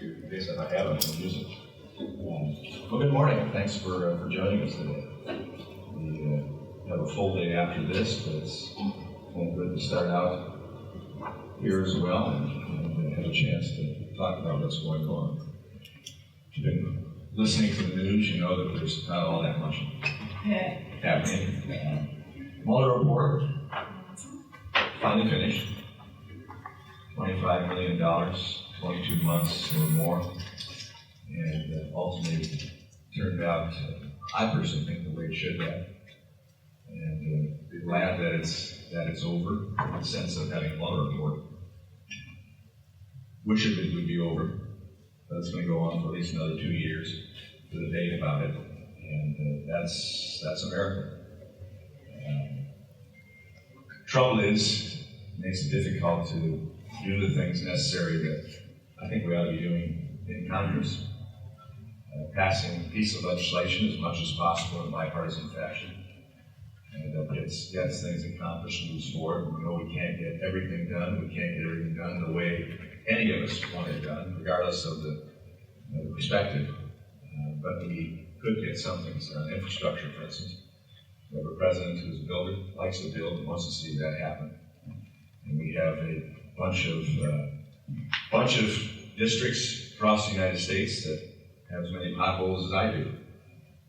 They said I haven't, I'll use it. Well, good morning. Thanks for joining us today. We have a full day after this, but it's good to start out here as well and have a chance to talk about what's going on. If you've been listening to the news, you know that there's not all that much happening. Mueller report, finally finished. $25 million, 22 months or more, and ultimately turned out, I personally think, the way it should have. And be glad that it's over, in the sense of having a Mueller report. Wish it would be over, but it's going to go on for at least another 2 years for the debate about it, and that's America. Trouble is, it makes it difficult to do the things necessary that I think we ought to be doing in Congress. Passing a piece of legislation as much as possible in a bipartisan fashion. And that gets things accomplished and moves forward. We know we can't get everything done. We can't get everything done the way any of us want it done, regardless of the perspective. But we could get some things done. Infrastructure, for instance. We have a president who's a builder, likes to build, and wants to see that happen. And we have a bunch of districts across the United States that have as many potholes as I do,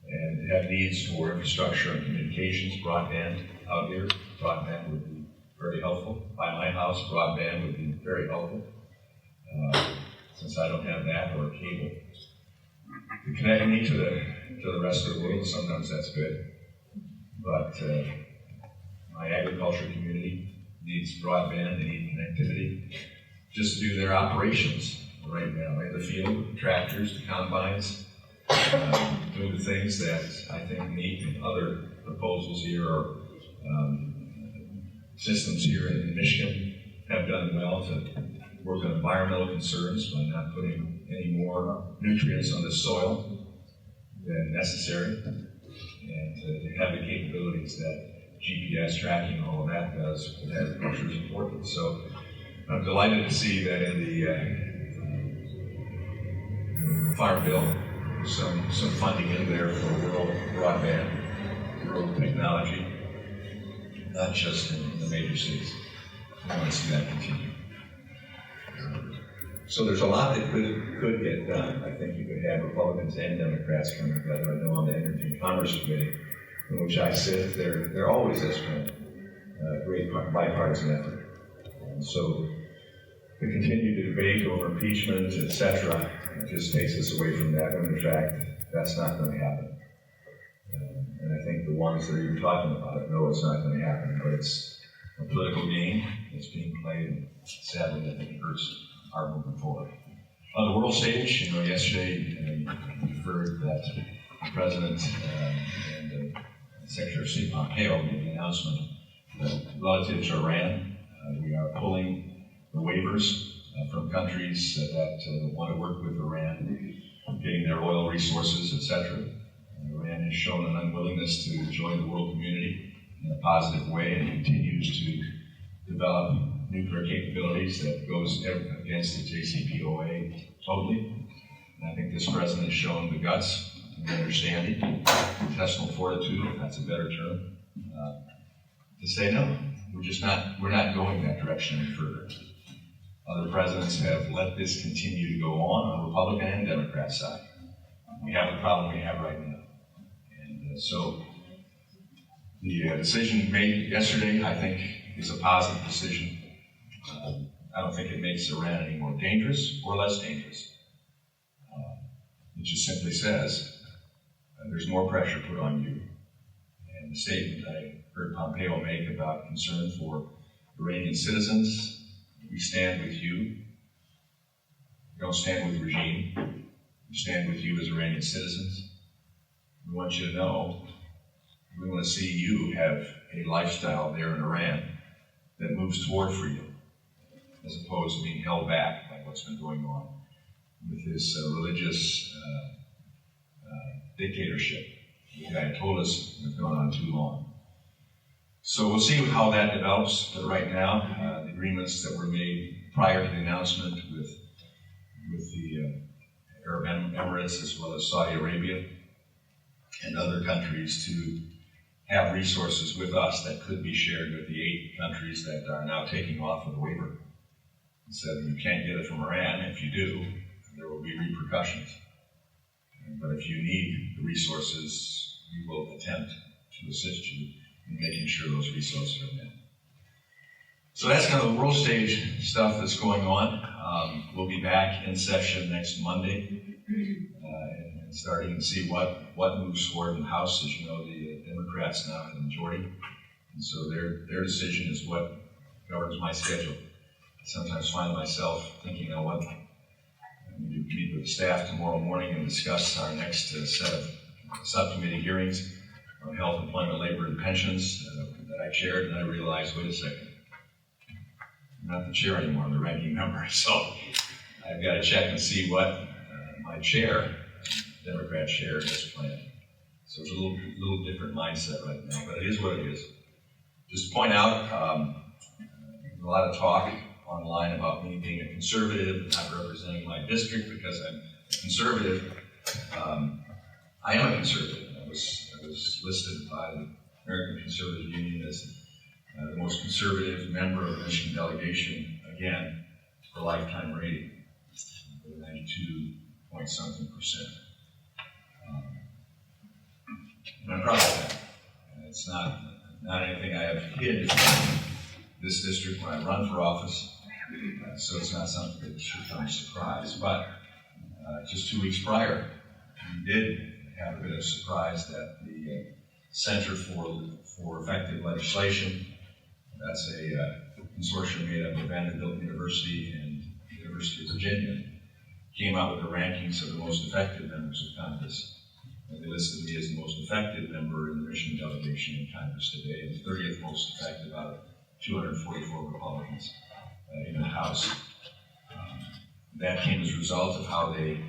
and have needs for infrastructure and communications, broadband out here. Broadband would be very helpful. By my house, broadband would be very helpful, since I don't have that or cable. To connect me to the rest of the world, sometimes that's good. But my agriculture community needs broadband, they need connectivity, just to do their operations right now in the field, the tractors, the combines, doing the things that I think meet and other proposals here or systems here in Michigan have done well to work on environmental concerns by not putting any more nutrients on the soil than necessary, and to have the capabilities that GPS tracking and all of that does for agriculture is important. So I'm delighted to see that in the Farm Bill, some funding in there for rural broadband, rural technology, not just in the major cities. I want to see that continue. So there's a lot that could get done. I think you could have Republicans and Democrats coming together. I know on the Energy and Commerce Committee, in which I sit, there always has been a great bipartisan effort. And so the continued debate over impeachment, etc., just takes us away from that, when in fact, that's not going to happen. And I think the ones that are even talking about it know it's not going to happen, but it's a political game that's being played, and sadly, I think it hurts our movement forward. On the world stage, yesterday we heard that the President and Secretary of State Pompeo made the announcement that relative to Iran, we are pulling the waivers from countries that want to work with Iran, getting their oil resources, etc. Iran has shown an unwillingness to join the world community in a positive way and continues to develop nuclear capabilities that goes against the JCPOA totally. And I think this president has shown the guts and the understanding, intestinal fortitude, if that's a better term, to say no. We're not going that direction any further. Other presidents have let this continue to go on Republican and Democrat side. We have the problem we have right now. And so the decision made yesterday, I think, is a positive decision. I don't think it makes Iran any more dangerous or less dangerous. It just simply says there's more pressure put on you. And the statement I heard Pompeo make about concern for Iranian citizens, we stand with you. We don't stand with the regime. We stand with you as Iranian citizens. We want you to know we want to see you have a lifestyle there in Iran that moves toward freedom, as opposed to being held back by what's been going on with this religious dictatorship. The guy told us it's gone on too long. So we'll see how that develops. But right now, the agreements that were made prior to the announcement with the Emirates as well as Saudi Arabia and other countries to have resources with us that could be shared with the 8 countries that are now taking off of the waiver. So you can't get it from Iran. If you do, there will be repercussions. But if you need the resources, we will attempt to assist you in making sure those resources are met. So that's kind of the world stage stuff that's going on. We'll be back in session next Monday and starting to see what moves forward in the House. As you know, the Democrats now have the majority, and so their decision is what governs my schedule. I sometimes find myself thinking, I want to meet with the staff tomorrow morning and discuss our next set of subcommittee hearings on health, employment, labor, and pensions that I chaired, and I realized, wait a second, I'm not the chair anymore, I'm the ranking member, so I've got to check and see what my chair, Democrat chair, has planned. So it's a little different mindset right now, but it is what it is. Just to point out, a lot of talk online about me being a conservative and not representing my district because I'm a conservative. I am a conservative. I was listed by the American Conservative Union as the most conservative member of the Michigan delegation, again, for lifetime rating, 92-point-something%. And I'm proud of that. And it's not anything I have hid from this district when I run for office, so it's not something that should come as a surprise. But just 2 weeks prior, we did have a bit of surprise that the Center for Effective Legislation, that's a consortium made up of Vanderbilt University and the University of Virginia, came out with the rankings of the most effective members of Congress. And they listed me as the most effective member in the Michigan delegation in Congress today, and the 30th most effective out of 244 Republicans in the House. That came as a result of how they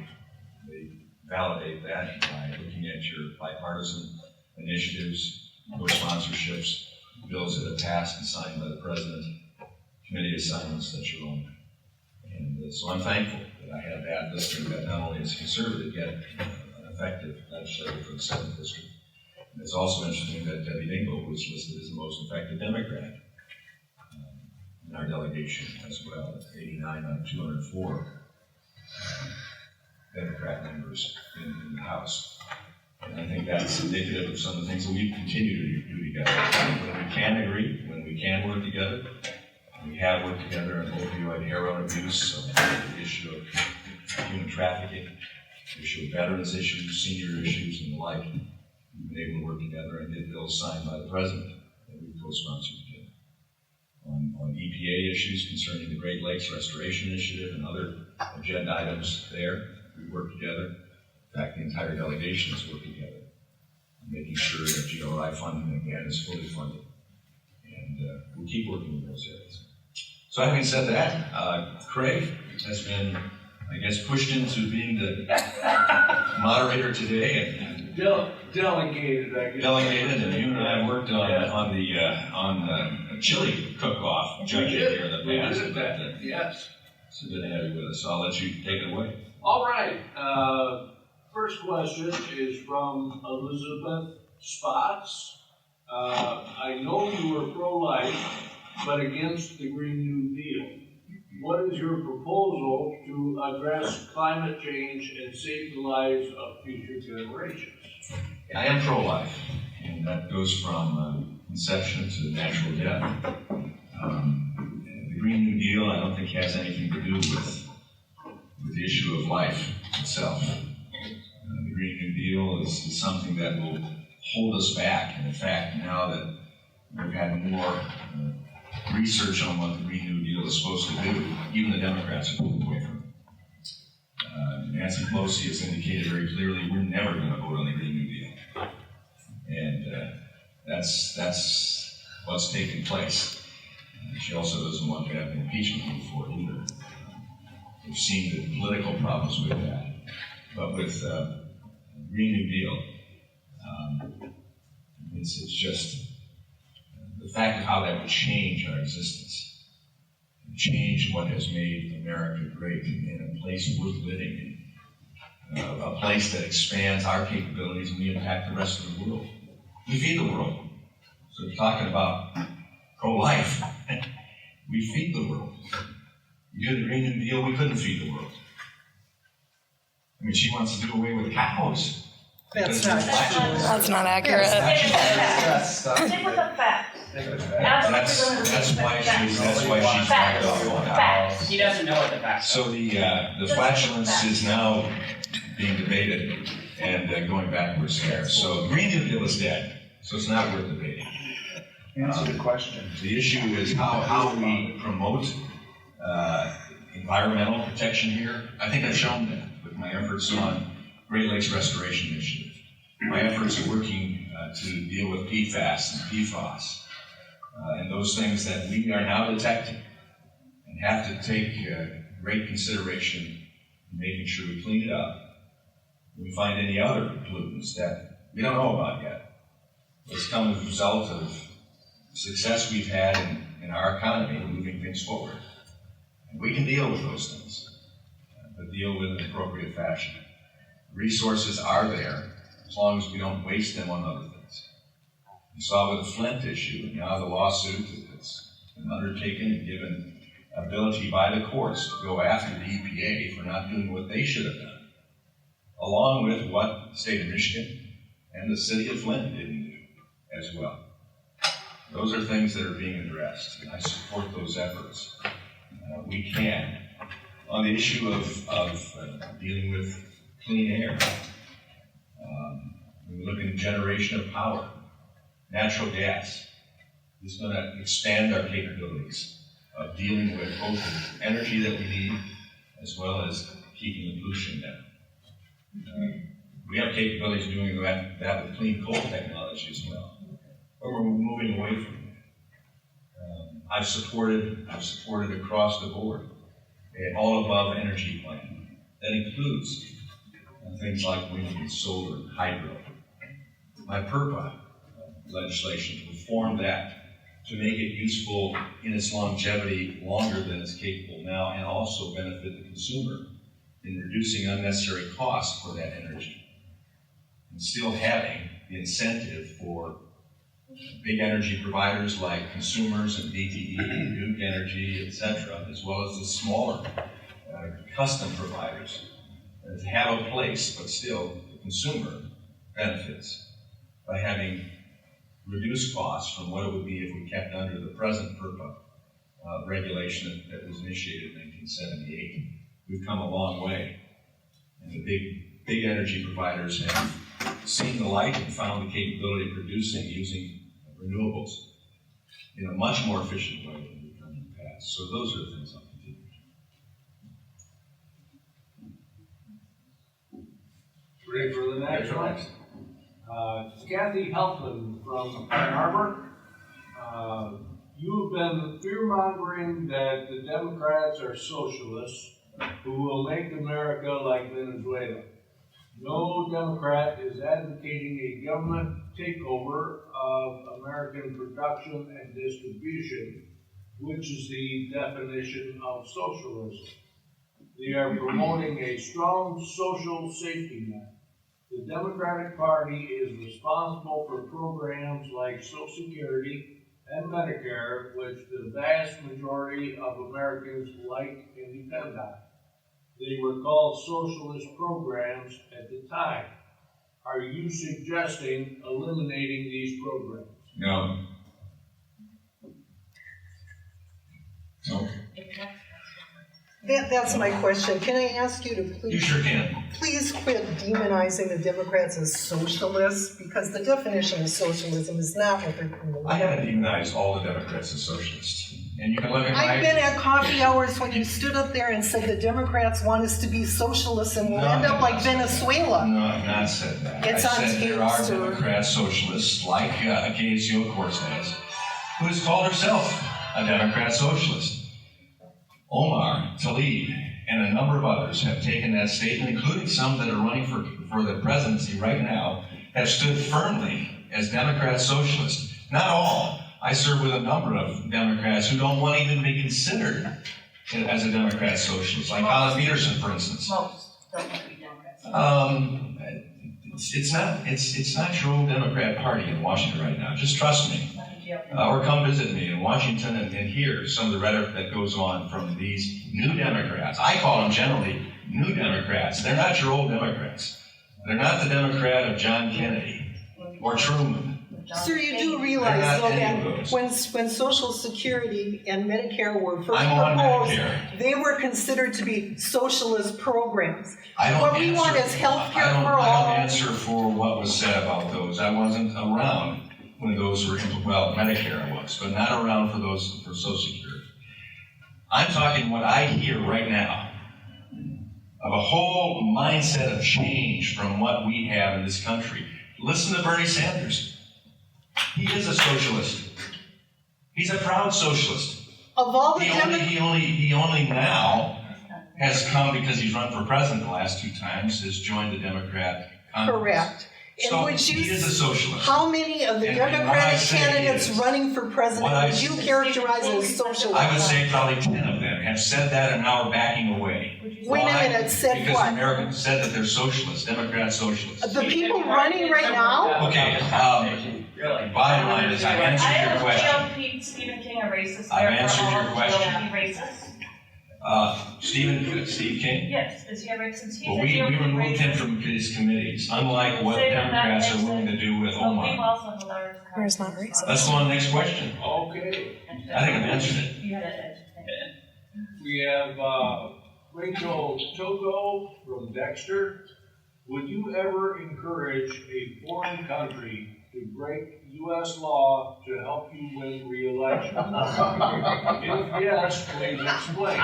validate that by looking at your bipartisan initiatives, co-sponsorships, bills that have passed and signed by the President, committee assignments that you're on. And so I'm thankful that I have that listed, that not only is conservative, yet an effective legislator for the 7th District. And it's also interesting that Debbie Dingell was listed as the most effective Democrat in our delegation as well, 89 out of 204 Democrat members in the House. And I think that's indicative of some of the things that we continue to do together. When we can agree, when we can work together, we have worked together on opioid heroin abuse, the issue of human trafficking, the issue of veterans issues, senior issues, and the like. We've been able to work together and get bills signed by the President that we've co-sponsored together. On EPA issues concerning the Great Lakes Restoration Initiative and other agenda items there, we work together. In fact, the entire delegation has worked together, making sure that GRI funding, again, is fully funded. And we'll keep working in those areas. So having said that, Craig has been, I guess, pushed into being the moderator today. And delegated, I guess. Delegated, and you and I worked on the chili cook-off judging here in the past. Yes. So good to have you with us. So I'll let you take it away. All right. First question is from Lizzi Spotts. I know you are pro-life, but against the Green New Deal. What is your proposal to address climate change and save the lives of future generations? I am pro-life, and that goes from conception to natural death. The Green New Deal, I don't think, has anything to do with the issue of life itself. The Green New Deal is something that will hold us back. And in fact, now that we've had more research on what the Green New Deal is supposed to do, even the Democrats are pulling away from it. Nancy Pelosi has indicated very clearly we're never going to vote on the Green New Deal. And that's what's taking place. She also doesn't want to have an impeachment move forward either. We've seen the political problems with that. But with the Green New Deal, it's just the fact of how that would change our existence, change what has made America great and a place worth living in. a place that expands our capabilities and we impact the rest of the world. We feed the world. So we're talking about pro-life. We feed the world. You do the Green New Deal, we couldn't feed the world. I mean, she wants to do away with cows. That's not accurate. Stick with the facts. That's why she's backed off on Facts. He doesn't know what the facts are. So the flatulence is now being debated and going backwards here. So Green New Deal is dead, so it's not worth debating. Answer the question. The issue is how we promote environmental protection here. I think I've shown that with my efforts on Great Lakes Restoration Initiative. My efforts are working to deal with PFAS and PFOS and those things that we are now detecting and have to take great consideration in making sure we clean it up. When we find any other pollutants that we don't know about yet. It's come as a result of success we've had in our economy moving things forward. And we can deal with those things, but deal with an appropriate fashion. Resources are there as long as we don't waste them on other things. You saw with the Flint issue, and now the lawsuit that's been undertaken and given ability by the courts to go after the EPA for not doing what they should have done, along with what the state of Michigan and the city of Flint didn't do as well. Those are things that are being addressed, and I support those efforts. We can. On the issue of dealing with clean air, we look at generation of power. Natural gas is going to expand our capabilities of dealing with both the energy that we need as well as keeping the pollution down. We have capabilities of doing that with clean coal technology as well, but we're moving away from that. I've supported across the board an all-above energy plan that includes things like wind and solar and hydro. My PERPA legislation to reform that to make it useful in its longevity longer than it's capable now, and also benefit the consumer in reducing unnecessary costs for that energy, and still having the incentive for big energy providers like consumers and DTE, Duke Energy, etc., as well as the smaller custom providers to have a place, but still the consumer benefits by having reduced costs from what it would be if we kept under the present PERPA regulation that was initiated in 1978. We've come a long way, and the big energy providers have seen the light and found the capability of producing using renewables in a much more efficient way than we've done in the past. So those are the things I'll continue. Ready for the next one? Kathy Helfman from Ann Arbor. You've been fear-mongering that the Democrats are socialists who will make America like Venezuela. No Democrat is advocating a government takeover of American production and distribution, which is the definition of socialism. They are promoting a strong social safety net. The Democratic Party is responsible for programs like Social Security and Medicare, which the vast majority of Americans like and depend on. They were called socialist programs at the time. Are you suggesting eliminating these programs? No. No. That's my question. Can I ask you to You please, sure can. please quit demonizing the Democrats as socialists, because the definition of socialism is not what they're promoting. I haven't demonized all the Democrats as socialists. And you can look at I've been at coffee hours when you stood up there and said the Democrats want us to be socialists and we'll end up like Venezuela. No, I've not said that. It's I on said tape, there are sir. Democrat socialists, like Ocasio-Cortez, who has called herself a Democrat socialist. Omar, Tlaib, and a number of others have taken that statement, including some that are running for the presidency right now, have stood firmly as Democrat socialists. Not all. I serve with a number of Democrats who don't want to even be considered as a Democrat socialist, like Hollis Peterson, for instance. Most. don't want to be Democrats? It's not your old Democrat Party in Washington right now. Just trust me. Or come visit me in Washington and hear some of the rhetoric that goes on from these new Democrats. I call them generally new Democrats. They're not your old Democrats. They're not the Democrat of John Kennedy or Truman. Sir, you do realize though that when Social Security and Medicare were first proposed, they were considered to be socialist programs. What we want is health care for all. I don't answer for what was said about those. I wasn't around when those were, well, Medicare I was, but not around for those for Social Security. I'm talking what I hear right now of a whole mindset of change from what we have in this country. Listen to Bernie Sanders. He is a socialist. He's a proud socialist. Of all the he only now has come because he's run for president the last 2 times, has joined the Democrat Congress. Correct. So he is a socialist. How many of the Democratic candidates running for president would you characterize as socialist? I would say probably 10 of them have said that and now are backing away. Wait a minute, said because what? Americans said that they're socialists, Democrat socialists. The people running right now? Okay, bottom line is I answered your question. I have GOP Stephen King a racist. I've answered your question. Racist? Steve King? Yes, is he a racist? Well, we removed him from his committees, unlike what Democrats are willing to do with Omar. Where's not racist? Let's go on to the next question. Okay. I think I've answered it. You had it. We have Rachel Togo from Dexter. Would you ever encourage a foreign country to break U.S. law to help you win re-election? If yes, please explain.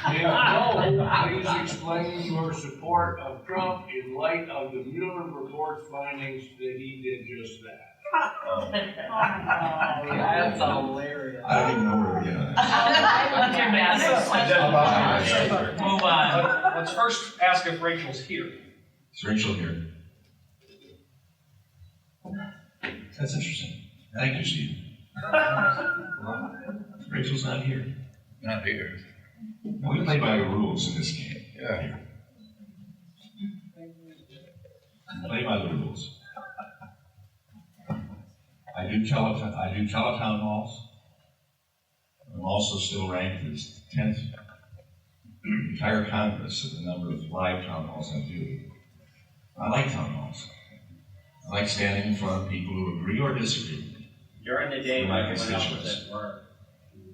If no, please explain your support of Trump in light of the Mueller report's findings that he did just that. That's hilarious. I don't even know where to begin on that. Move on. Let's first ask if Rachel's here. Is Rachel here? That's interesting. Thank you, Steve. Rachel's not here. Not here. We play by the rules in this game. Yeah. We play by the rules. I do teletown halls. I'm also still ranked as 10th entire Congress of the number of live town halls I do. I like town halls. I like standing in front of people who agree or disagree. During the day, my constituents.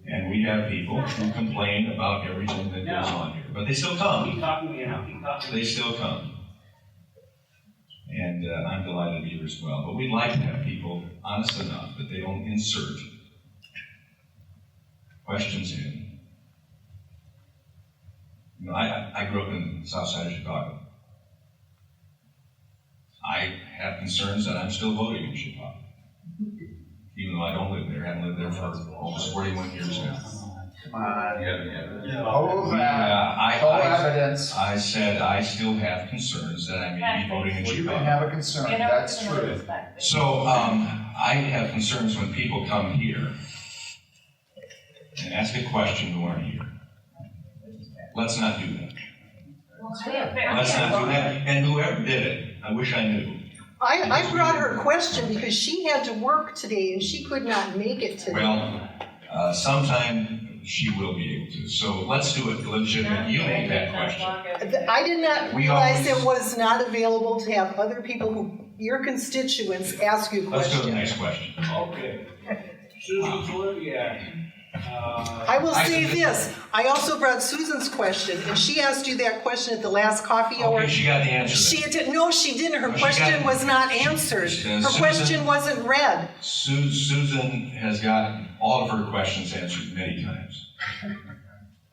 And we have people who complain about everything that goes on here, but they still come. Keep talking, you know, keep talking. They still come. And I'm delighted to be here as well. But we'd like to have people honest enough that they don't insert questions in. You know, I grew up in the south side of Chicago. I have concerns that I'm still voting in Chicago. Even though I don't live there, I haven't lived there for almost 41 years now. Come on. Evidence. I said I still have concerns that I may be voting in You Chicago. can have a concern, that's true. So I have concerns when people come here and ask a question who aren't here. Let's not do that. Let's not do that. And whoever did it, I wish I knew. I brought her a question because she had to work today and she could not make it today. Well, sometime she will be able to. So let's do it legitimate. You make that question. I did not realize it was not available to have other people who, your constituents, ask you questions. Let's go to the next question. Okay. Susan Zoliak. I will say this, I also brought Susan's question, and she asked you that question at the last coffee hour. Okay, she got the answer. No, she didn't. Her question was not answered. Her question wasn't read. Susan has gotten all of her questions answered many times.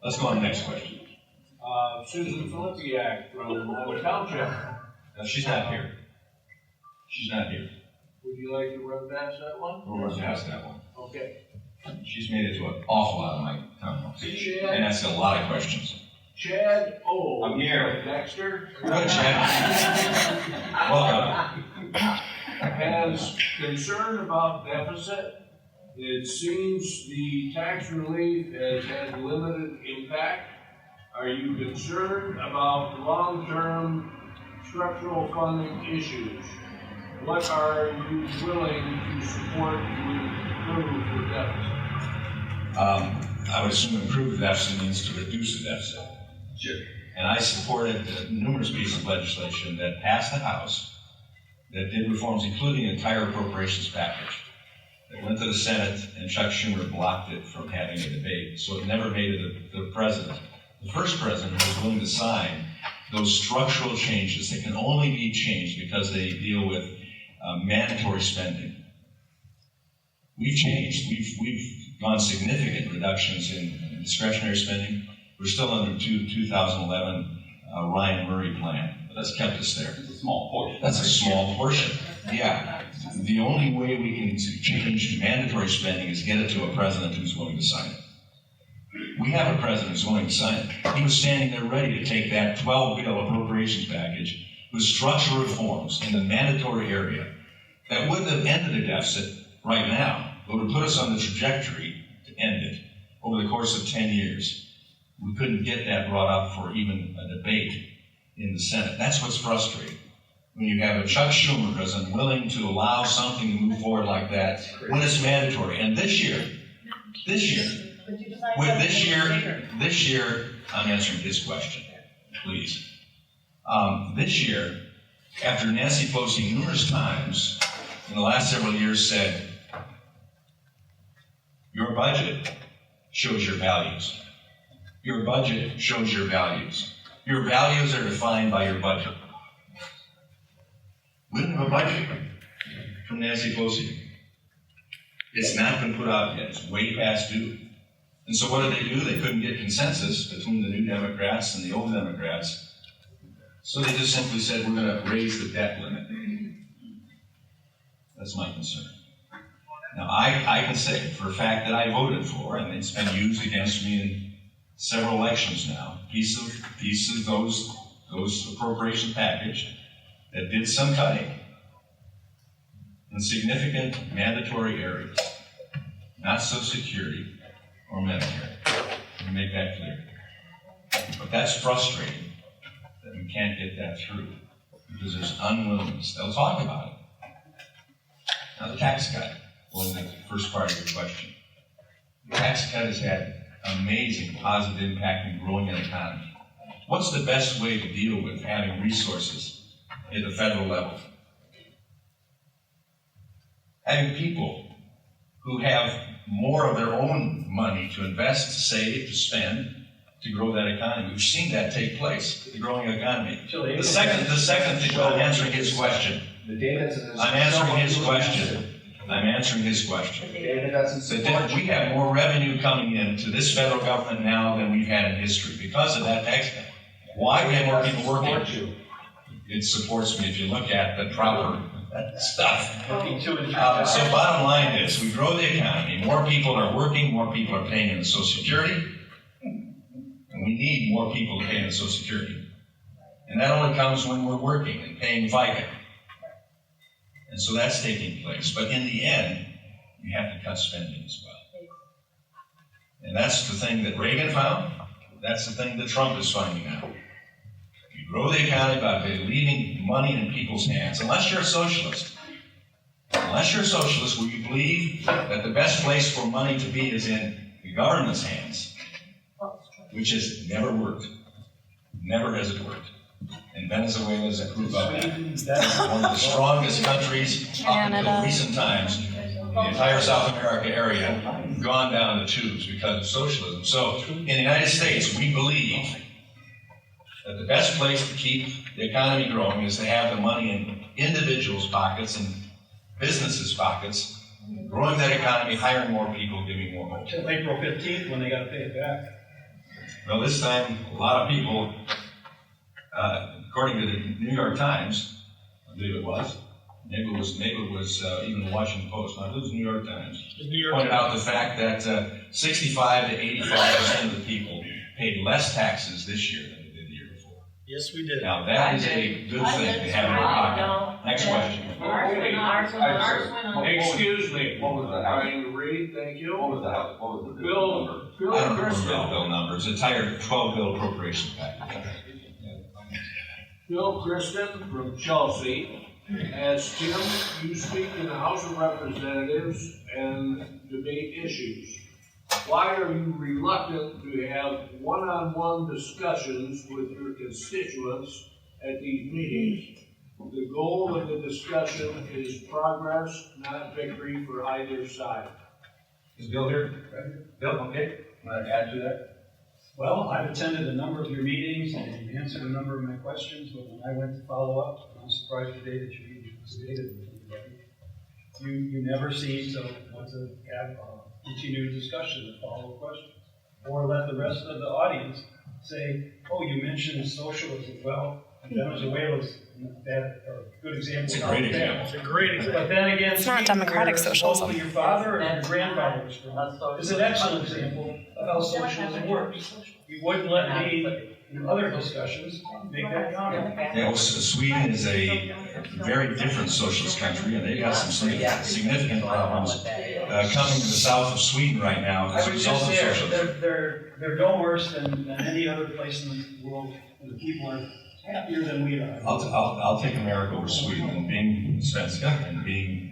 Let's go on to the next question. Susan Zoliak from Walberg Township. No, she's not here. She's not here. Would you like to run past that one? We'll run past that one. Okay. She's made it to an awful lot of my town halls. And asked a lot of questions. Chad O. I'm here. Dexter. Good, Chad. Welcome. Has concern about deficit. It seems the tax relief has had limited impact. Are you concerned about long-term structural funding issues? What are you willing to support to improve the deficit? I would assume improve the deficit means to reduce the deficit. Sure. And I supported numerous pieces of legislation that passed the House that did reforms, including an entire appropriations package that went to the Senate, and Chuck Schumer blocked it from having a debate. So it never made it to the president. The first president was willing to sign those structural changes that can only be changed because they deal with mandatory spending. We've changed. We've gone significant reductions in discretionary spending. We're still under 2011 Ryan Murray plan, but that's kept us there. It's a small portion. That's a small portion. Yeah. The only way we can change mandatory spending is get it to a president who's willing to sign it. We have a president who's willing to sign it. He was standing there ready to take that 12-bill appropriations package with structural reforms in the mandatory area that wouldn't have ended the deficit right now, but would put us on the trajectory to end it over the course of 10 years. We couldn't get that brought up for even a debate in the Senate. That's what's frustrating. When you have a Chuck Schumer who's unwilling to allow something to move forward like that when it's mandatory. And this year, I'm answering his question, please. This year, after Nancy Pelosi numerous times in the last several years said, your budget shows your values. Your budget shows your values. Your values are defined by your budget. We don't have a budget from Nancy Pelosi. It's not been put out yet. It's way past due. And so what did they do? They couldn't get consensus between the New Democrats and the old Democrats. So they just simply said, we're going to raise the debt limit. That's my concern. Now, I can say for a fact that I voted for, and it's been used against me in several elections now, piece of those appropriation package that did some cutting in significant mandatory areas, not Social Security or Medicare. Let me make that clear. But that's frustrating that we can't get that through because there's unwillingness. They'll talk about it. Now, the tax cut, going to the first part of your question. The tax cut has had amazing positive impact in growing an economy. What's the best way to deal with having resources at the federal level? Having people who have more of their own money to invest, to save, to spend, to grow that economy. We've seen that take place, the growing economy. The second thing, I'm answering his question. The data doesn't. I'm answering his question. The data doesn't support We have more revenue coming in to this federal government now than we've had in history because of that tax cut. Why we have more people working? It supports me if you look at the proper stuff. So bottom line is, we grow the economy, more people are working, more people are paying into Social Security, and we need more people to pay into Social Security. And that only comes when we're working and paying FICA. And so that's taking place. But in the end, you have to cut spending as well. And that's the thing that Reagan found. That's the thing that Trump is finding out. You grow the economy by leaving money in people's hands. Unless you're a socialist where you believe that the best place for money to be is in the government's hands, which has never worked. Never has it worked. And Venezuela is a proof of that. One of the strongest countries up until recent times, the entire South America area, gone down the tubes because of socialism. So in the United States, we believe that the best place to keep the economy growing is to have the money in individuals' pockets and businesses' pockets, growing that economy, hiring more people, giving more hope. Till April 15th when they got to pay it back. Well, this time, a lot of people, according to the New York Times, I believe it was, maybe it was even the Washington Post, I believe it was the New York Times, pointed out the fact that 65 to 85% of the people paid less taxes this year than they did the year before. Yes, we did. Now, that is a good thing to have in your pocket. Next question. Excuse me. What was the house? Trying to read, thank you. What was the house? What was the Bill, number? Bill I don't remember Christian. bill number. It's a entire 12-bill appropriation package. Bill Christian from Chelsea. As Tim, you speak in the House of Representatives and debate issues. Why are you reluctant to have one-on-one discussions with your constituents at these meetings? The goal of the discussion is progress, not victory for either side. Is Bill here? Bill, okay. Want to add to that? Well, I've attended a number of your meetings and you've answered a number of my questions, but when I went to follow up, I'm surprised today that you even stated with anybody. You never seem to want to have a continued discussion or follow-up questions, or let the rest of the audience say, oh, you mentioned socialism. Well, Venezuela's a good example. It's a great example. It's a great example. But then again, It's not democratic socialism. Your father or your grandfather was from. It's an excellent example of how socialism works. You wouldn't let me, in other discussions, make that comment. Yeah, well, Sweden is a very different socialist country, and they've got some significant problems coming to the south of Sweden right now as a result of socialism. They're no worse than any other place in the world, and the people are happier than we are. I'll take America over Sweden, and being Svenska and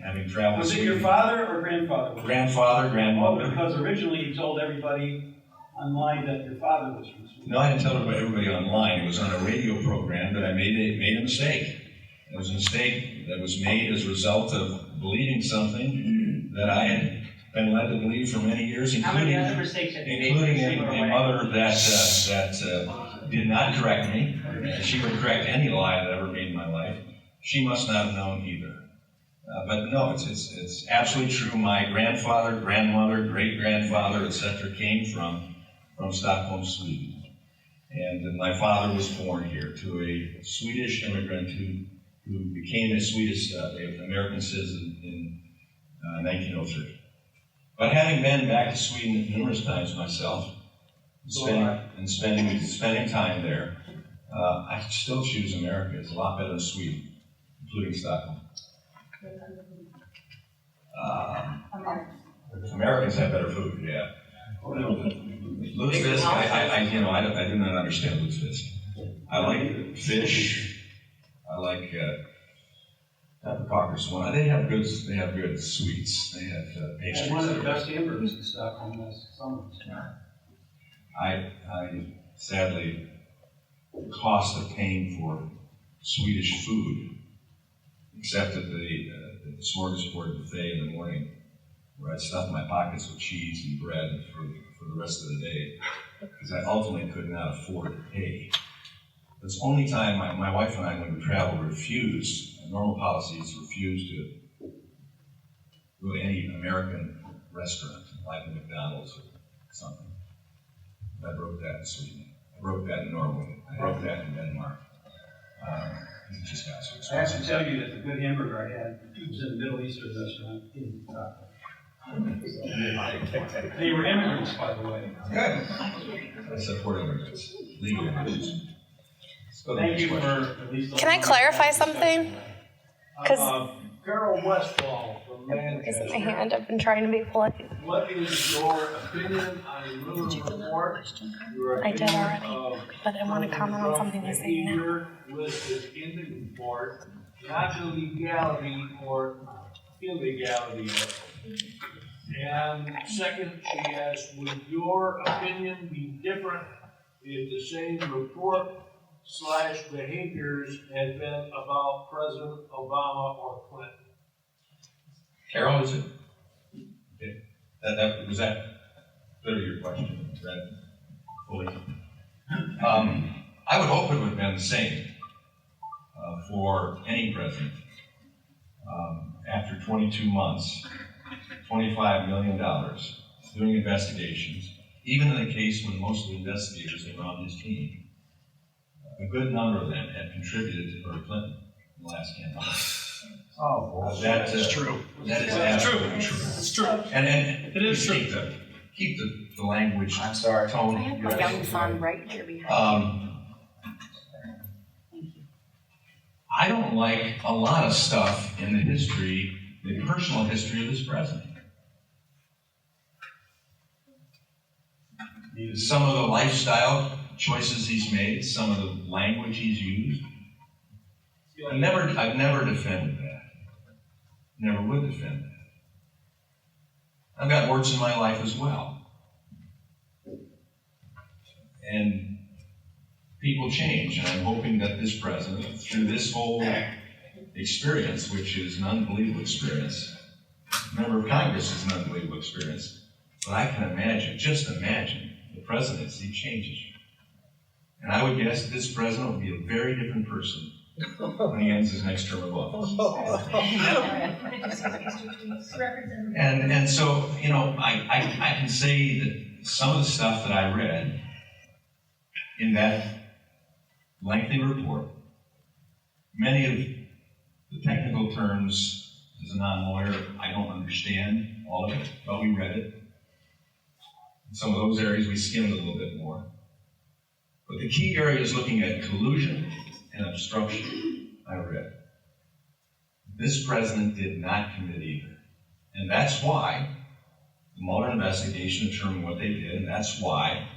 having traveled. Was it Sweden. your father or grandfather? Grandfather, grandmother. Oh, because originally you told everybody online that your father was from Sweden. No, I didn't tell everybody online. It was on a radio program that I made a mistake. It was a mistake that was made as a result of believing something that I had been led to believe for many years, including a mother that did not correct me. She would correct any lie that I ever made in my life. She must not have known either. But no, it's absolutely true. My grandfather, grandmother, great-grandfather, etc., came from Stockholm, Sweden. And my father was born here to a Swedish immigrant who became a Swedish American citizen in 1903. But having been back to Sweden numerous times myself, spending time there, I still choose America. It's a lot better than Sweden, including Stockholm. Americans have better food, yeah. Lutefisk, I do not understand lutefisk. I like fish. I like peppercockers. They have good sweets. They have pastries. And one of the best hamburgers in Stockholm last summer. I sadly, the cost of paying for Swedish food, except at the smorgasbord buffet in the morning, where I'd stuff my pockets with cheese and bread for the rest of the day, because I ultimately could not afford to pay. It's the only time my wife and I, when we travel, normal policy is to refuse to go to any American restaurant, like a McDonald's or something. I broke that in Sweden. I broke that in Norway. I broke that in Denmark. It just got so expensive. I have to tell you that the good hamburger I had was in a Middle Eastern restaurant in Stockholm. They were immigrants, by the way. Good. I support immigrants, legal immigrants. Thank you for at least. Can I clarify something? Carol Westfall from Raising my Manchester. hand. I've been trying to be polite. What is your opinion on the Mueller report? Your I did opinion already, of but I want to comment on something you're saying now. behavior listed in the report, not the legality or illegality of it. And second, she asked, would your opinion be different if the same report / behaviors had been about President Obama or Clinton? Carol, is it? Okay. Was that clearly your question? Is that fully? I would hope it would have been the same for any president. After 22 months, $25 million, doing investigations, even in the case when most of the investigators that were on his team, a good number of them had contributed to Hillary Clinton in the last campaign. Oh, that's true. That is absolutely true. It's true. And It is true. Keep the language I'm sorry. tone. I have my young son right here behind I don't like a lot of stuff in the history, the personal history of this president. Some of the lifestyle choices he's made, some of the language he's used. I've never defended that. Never would defend that. I've got warts in my life as well. And people change, and I'm hoping that this president, through this whole experience, which is an unbelievable experience, a member of Congress is an unbelievable experience, but I can imagine, just imagine, the presidency changes. And I would guess that this president will be a very different person when he ends his next term of office. And so, you know, I can say that some of the stuff that I read in that lengthy report, many of the technical terms, as a non-lawyer, I don't understand all of it, but we read it. In some of those areas we skimmed a little bit more. But the key area is looking at collusion and obstruction, I read. This president did not commit either. And that's why the Mueller investigation determined what they did, and that's why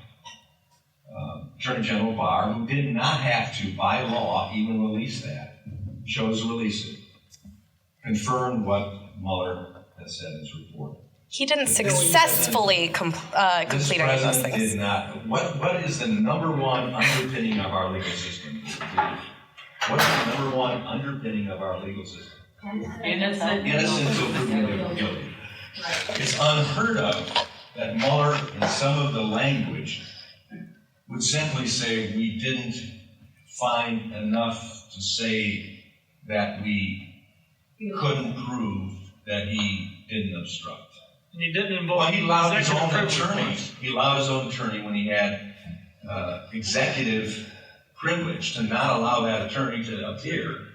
Attorney General Barr, who did not have to, by law, even release that, chose to release it, confirmed what Mueller has said in his report. He didn't successfully complete any of those This president things. did not. What is the number one underpinning of our legal system? What is the number one underpinning of our legal system? Innocent. Innocent until proven guilty. It's unheard of that Mueller, in some of the language, would simply say we didn't find enough to say that we couldn't prove that he didn't obstruct. And he didn't involve. Well, he allowed his own executive attorney. privilege. He allowed his own attorney when he had executive privilege to not allow that attorney to appear.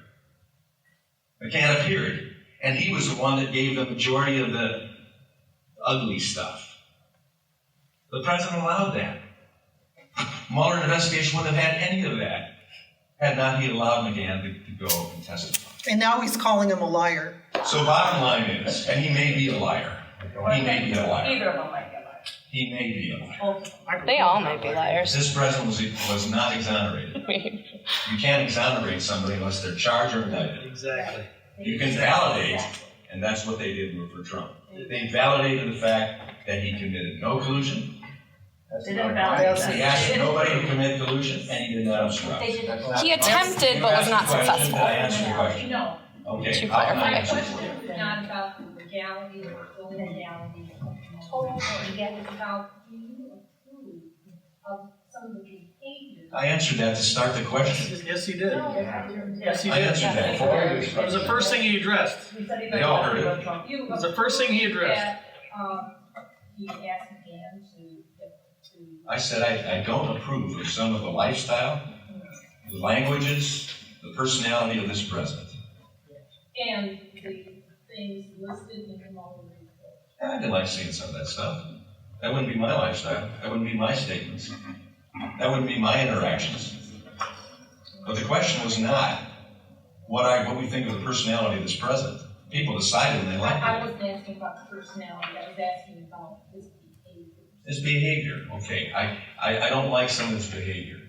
They can't appear. And he was the one that gave the majority of the ugly stuff. The president allowed that. Mueller investigation wouldn't have had any of that had not he allowed McGahn to go and testify. And now he's calling him a liar. So bottom line is, and he may be a liar. He may be a liar. Either of them might be a liar. He may be a liar. They all might be liars. This president was not exonerated. You can't exonerate somebody unless they're charged or indicted. Exactly. You can validate, and that's what they did for Trump. They validated the fact that he committed no collusion. They didn't validate He that. asked nobody to commit collusion, and he did not obstruct. They didn't. He attempted, but was not Did I successful. answer your question? No. Okay. To I'll clarify. answer it. question is not about the legality or the illegality of total, or again, it's about do you approve of some of the behavior? I answered that to start the question. Yes, he did. Yes, he I did. answered that. It was the first thing he addressed. They all heard it. It was the first thing he addressed. He asked again to. I said I don't approve of some of the lifestyle, the languages, the personality of this president. And the things listed in the Mueller report. I didn't like seeing some of that stuff. That wouldn't be my lifestyle. That wouldn't be my statements. That wouldn't be my interactions. But the question was not what we think of the personality of this president. People decided and they liked I it. wasn't asking about the personality, I was asking about his behavior. His behavior, okay. I don't like some of his behavior,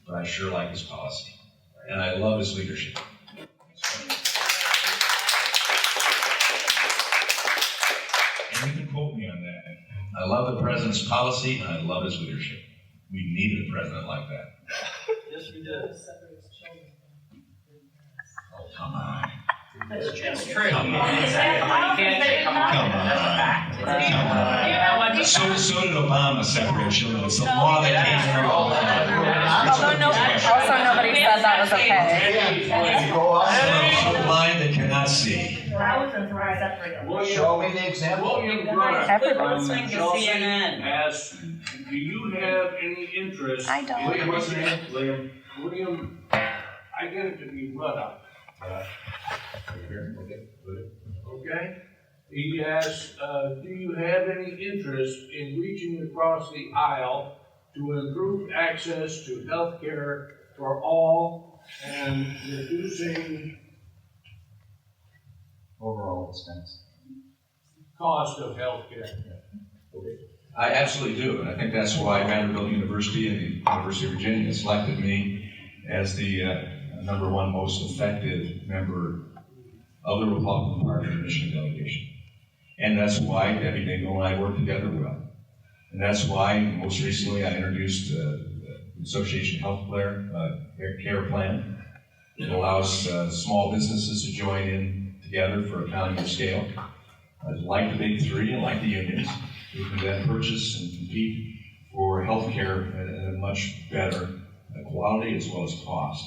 but I sure like his policy. And I love his leadership. And you can quote me on that. I love the president's policy and I love his leadership. We needed a president like that. Yes, we did. Oh, come on. That's true. Come on. You can't say come on. Come on. That's a fact. Come on. So did Obama separate children. It's a law that came through. Also, nobody said that was okay. So blind that cannot see. Show me the example. William Grant Everyone's from listening to Chelsea CNN. asks, do you have any interest? I don't. William, what's your name? William, I get it to be Ruddock. Okay? He asks, do you have any interest in reaching across the aisle to improve access to health care for all and reduce reducing Overall expense. cost of healthcare. I absolutely do, and I think that's why Vanderbilt University and the University of Virginia selected me as the #1 most effective member of the Republican Party Michigan delegation. And that's why Debbie Dingell and I work together well. And that's why, most recently, I introduced the Association Healthcare Care Plan. It allows small businesses to join in together for economy of scale. Like the big three and like the unions, who can then purchase and compete for health care at a much better quality as well as cost.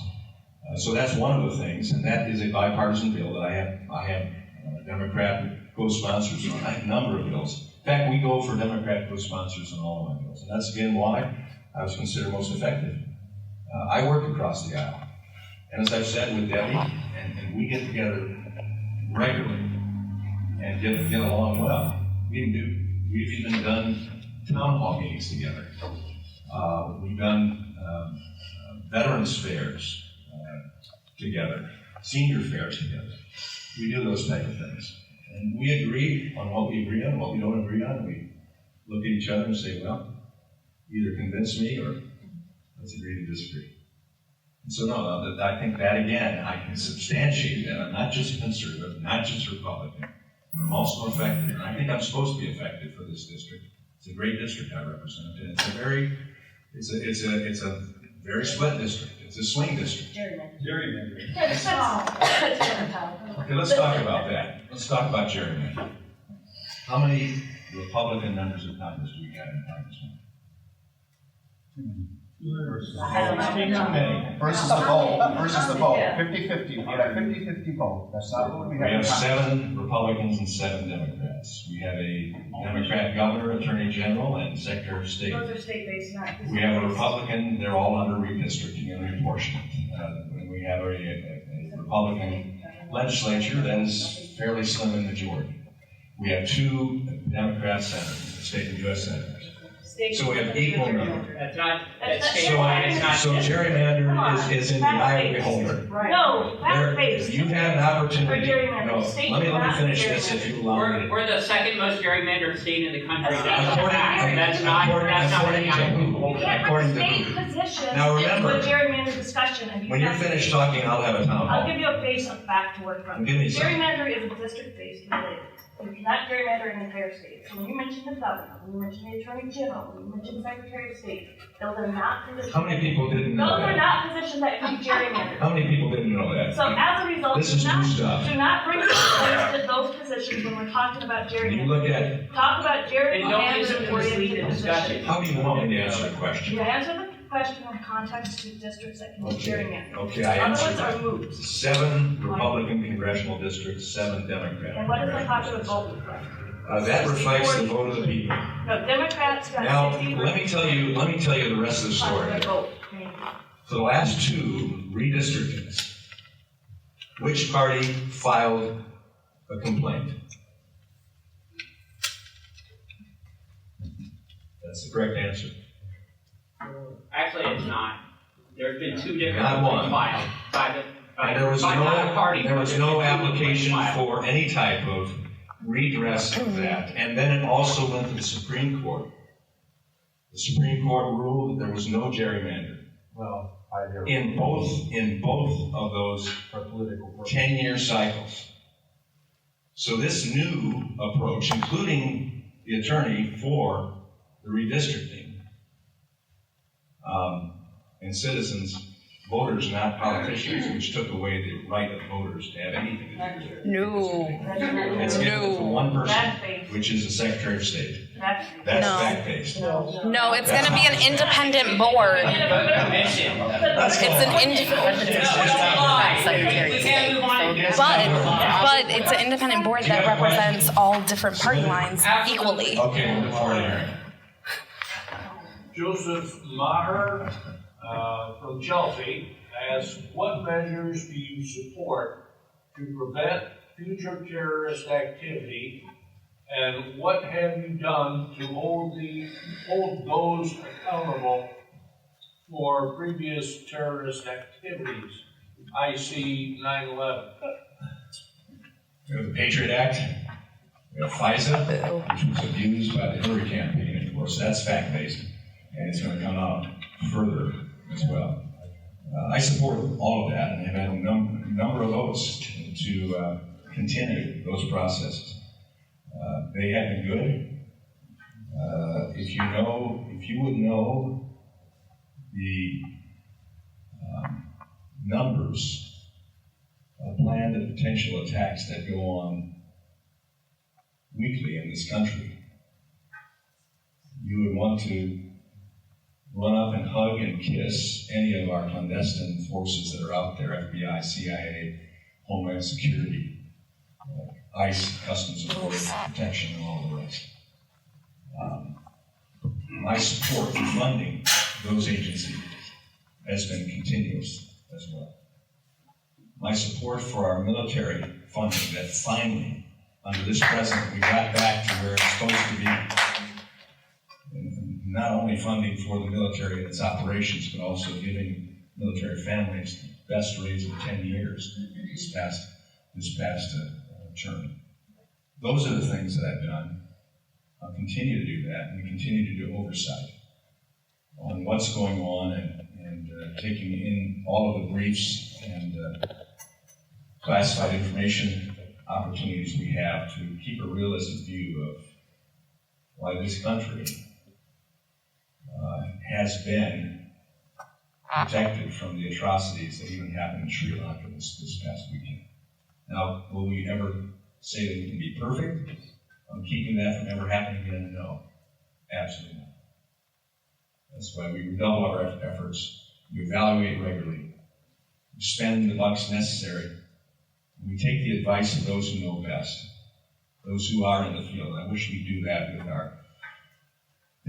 So that's one of the things, and that is a bipartisan bill that I have Democrat co-sponsors on. I have a number of bills. In fact, we go for Democrat co-sponsors on all of my bills, and that's again why I was considered most effective. I work across the aisle, and as I've said with Debbie, and we get together regularly and get along well. We've even done town hall meetings together. We've done veterans fairs together, senior fairs together. We do those type of things. And we agree on what we agree on, what we don't agree on. We look at each other and say, well, either convince me or let's agree to disagree. And so no, I think that again, I can substantiate that. I'm not just conservative, not just Republican. I'm also effective, and I think I'm supposed to be effective for this district. It's a great district I represent, and it's a very split district. It's a swing district. Gerrymandering. Okay, let's talk about that. Let's talk about gerrymandering. How many Republican members of Congress do we have in Congress now? Versus the vote. Versus the vote. 50-50. We have a 50-50 vote. That's not what we have. We have 7 Republicans and 7 Democrats. We have a Democrat governor, attorney general, and secretary of state. Those are state-based, not. We have a Republican, they're all under redistricting and reapportionment. And we have a Republican legislature that is fairly slim in majority. We have 2 Democrat senators, state and U.S. senators. So we have equal numbers. That's not, that's So, statewide, it's not. so gerrymander is in the eye of the beholder. No, fact-based. You had an opportunity. For gerrymander. No, State let me not finish this if you allow me. We're the second most gerrymandered state in the country. That's a According- fact. That's not according what to I who? You can't According put to state who? positions Now into remember, a gerrymander discussion. And When you're finished talking, I'll have a town I'll hall. give you a base of fact to work from. Give me some. Gerrymander is a district-based related. You cannot gerrymander an entire state. So when you mention the governor, when you mention the attorney general, when you mention secretary of state, those are not positions. How many people didn't know Those are that? not positions that can be gerrymandered. How many people didn't know that? So as a result, This is new stuff. do not bring to those positions when we're talking about You gerrymandering. look at, Talk about And don't use it gerrymandering to mislead oriented the positions. discussion. how do you want me to answer the question? You answer the question in context to districts that can be gerrymandered. Okay, I answered Other ones are that. moot. 7 Republican congressional districts, 7 Democrat. And what does the congressional popular districts. vote look like? That reflects the vote of the people. No, Democrats got Now, 60. let me tell you the rest of the story. Popular vote. For the last 2 redistrictings, which party filed a complaint? That's the correct answer. Actually, it's not. There's been 2 different Not one. filed by And there was not a party. no There's been 2 application filed. for any type of redress of that. And then it also went to the Supreme Court. The Supreme Court ruled that there was no gerrymander Well, I hear. in both of those For political purposes. 10-year cycles. So this new approach, including the attorney for the redistricting, and citizens, voters, not politicians, which took away the right of voters to have anything to do with it. No. It's given to one person, Fact-based. which is the Secretary of State. That's That's No. fact-based. No, it's going to be an independent board. Commission. Let's It's go. an independent Secretary of State. But it's an independent board that represents all different party lines equally. Okay, we'll move forward here. Joseph Maier from Chelsea asks, what measures do you support to prevent future terrorist activity, and what have you done to hold those accountable for previous terrorist activities? I see 9/11. We have the Patriot Act, we have FISA, which was abused by the Hillary campaign, and of course that's fact-based, and it's going to come out further as well. I support all of that, and have had a number of votes to continue those processes. They have been good. If you would know the numbers of planned and potential attacks that go on weekly in this country, you would want to run up and hug and kiss any of our clandestine forces that are out there, FBI, CIA, Homeland Security, ICE, Customs and Border Protection, and all the rest. My support for funding those agencies has been continuous as well. My support for our military funding, that finally, under this president, we got back to where it's supposed to be. And not only funding for the military and its operations, but also giving military families the best raise of 10 years this past term. Those are the things that I've done. I'll continue to do that, and we continue to do oversight on what's going on and taking in all of the briefs and classified information opportunities we have to keep a realistic view of why this country has been protected from the atrocities that even happened in Sri Lanka this past weekend. Now, will we ever say that we can be perfect on keeping that from ever happening again? No, absolutely not. That's why we redouble our efforts. We evaluate regularly. We spend the bucks necessary. And we take the advice of those who know best, those who are in the field. I wish we'd do that with our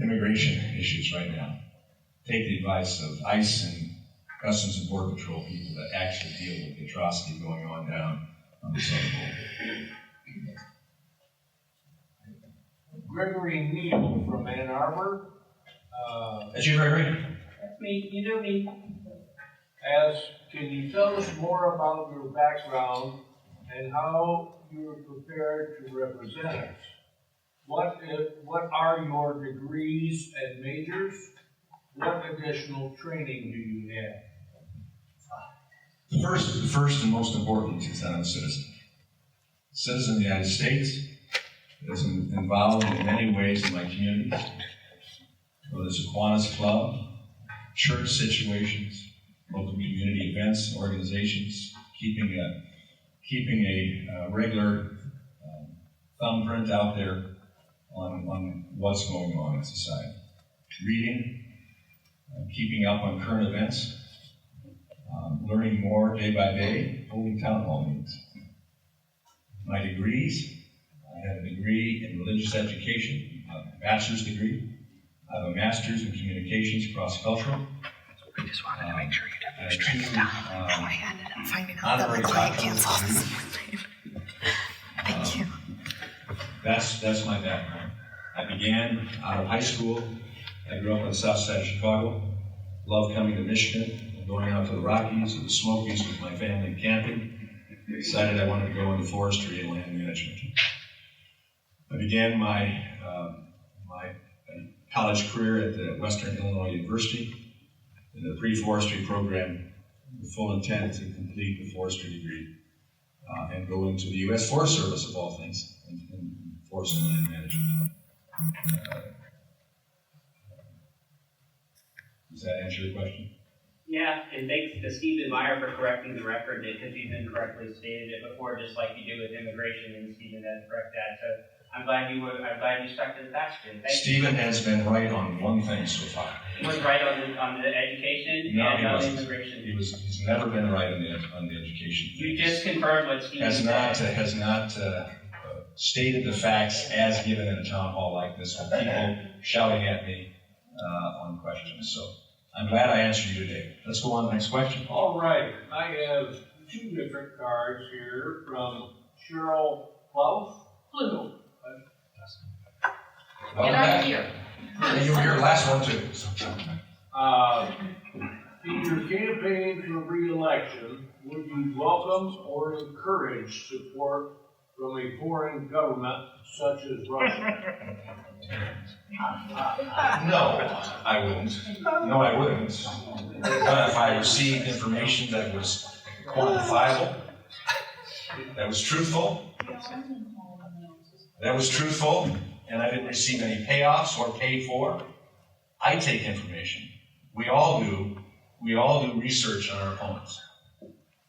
immigration issues right now. Take the advice of ICE and Customs and Border Patrol people that actually deal with the atrocity going on down on the southern border. Gregory Neal from Ann Arbor. That's you, Gregory? That's me, you know me. Can you tell us more about your background and how you were prepared to represent us? What are your degrees and majors? What additional training do you have? The first and most important is that I'm a citizen. A citizen of the United States is involved in many ways in my communities, whether it's a Kiwanis Club, church situations, local community events, organizations, keeping a regular thumbprint out there on what's going on in society. Reading, keeping up on current events, learning more day by day, holding town hall meetings. My degrees, I have a degree in religious education, a bachelor's degree. I have a master's in communications cross-cultural. I just wanted to make sure you didn't strike it down. I ended up finding out that the client canceled. Thank you. That's my background. I began out of high school. I grew up on the south side of Chicago. Loved coming to Michigan, going out to the Rockies or the Smokies with my family camping. Decided I wanted to go into forestry and land management. I began my college career at the Western Illinois University in the pre-forestry program, with full intent to complete the forestry degree and go into the U.S. Forest Service, of all things, in forest and land management. Does that answer your question? Yeah, and thanks to Stephen Maier for correcting the record, because he's incorrectly stated it before, just like you do with immigration, and Stephen has corrected that. So I'm glad you stuck to the facts. Stephen has been right on one thing so far. He was right on the education and on the immigration. He's never been right on the education. You just confirmed what Stephen said. Has not stated the facts as given in a town hall like this with people shouting at me on questions. So I'm glad I answered you today. Let's go on to the next question. All right, I have two different cards here from Cheryl Klaus. And I'm here. You were here last one too. In your campaign for re-election, would you welcome or encourage support from a foreign government such as Russia? No, I wouldn't. No, I wouldn't. But if I received information that was quantifiable, that was truthful, and I didn't receive any payoffs or pay for, I take information. We all do research on our opponents.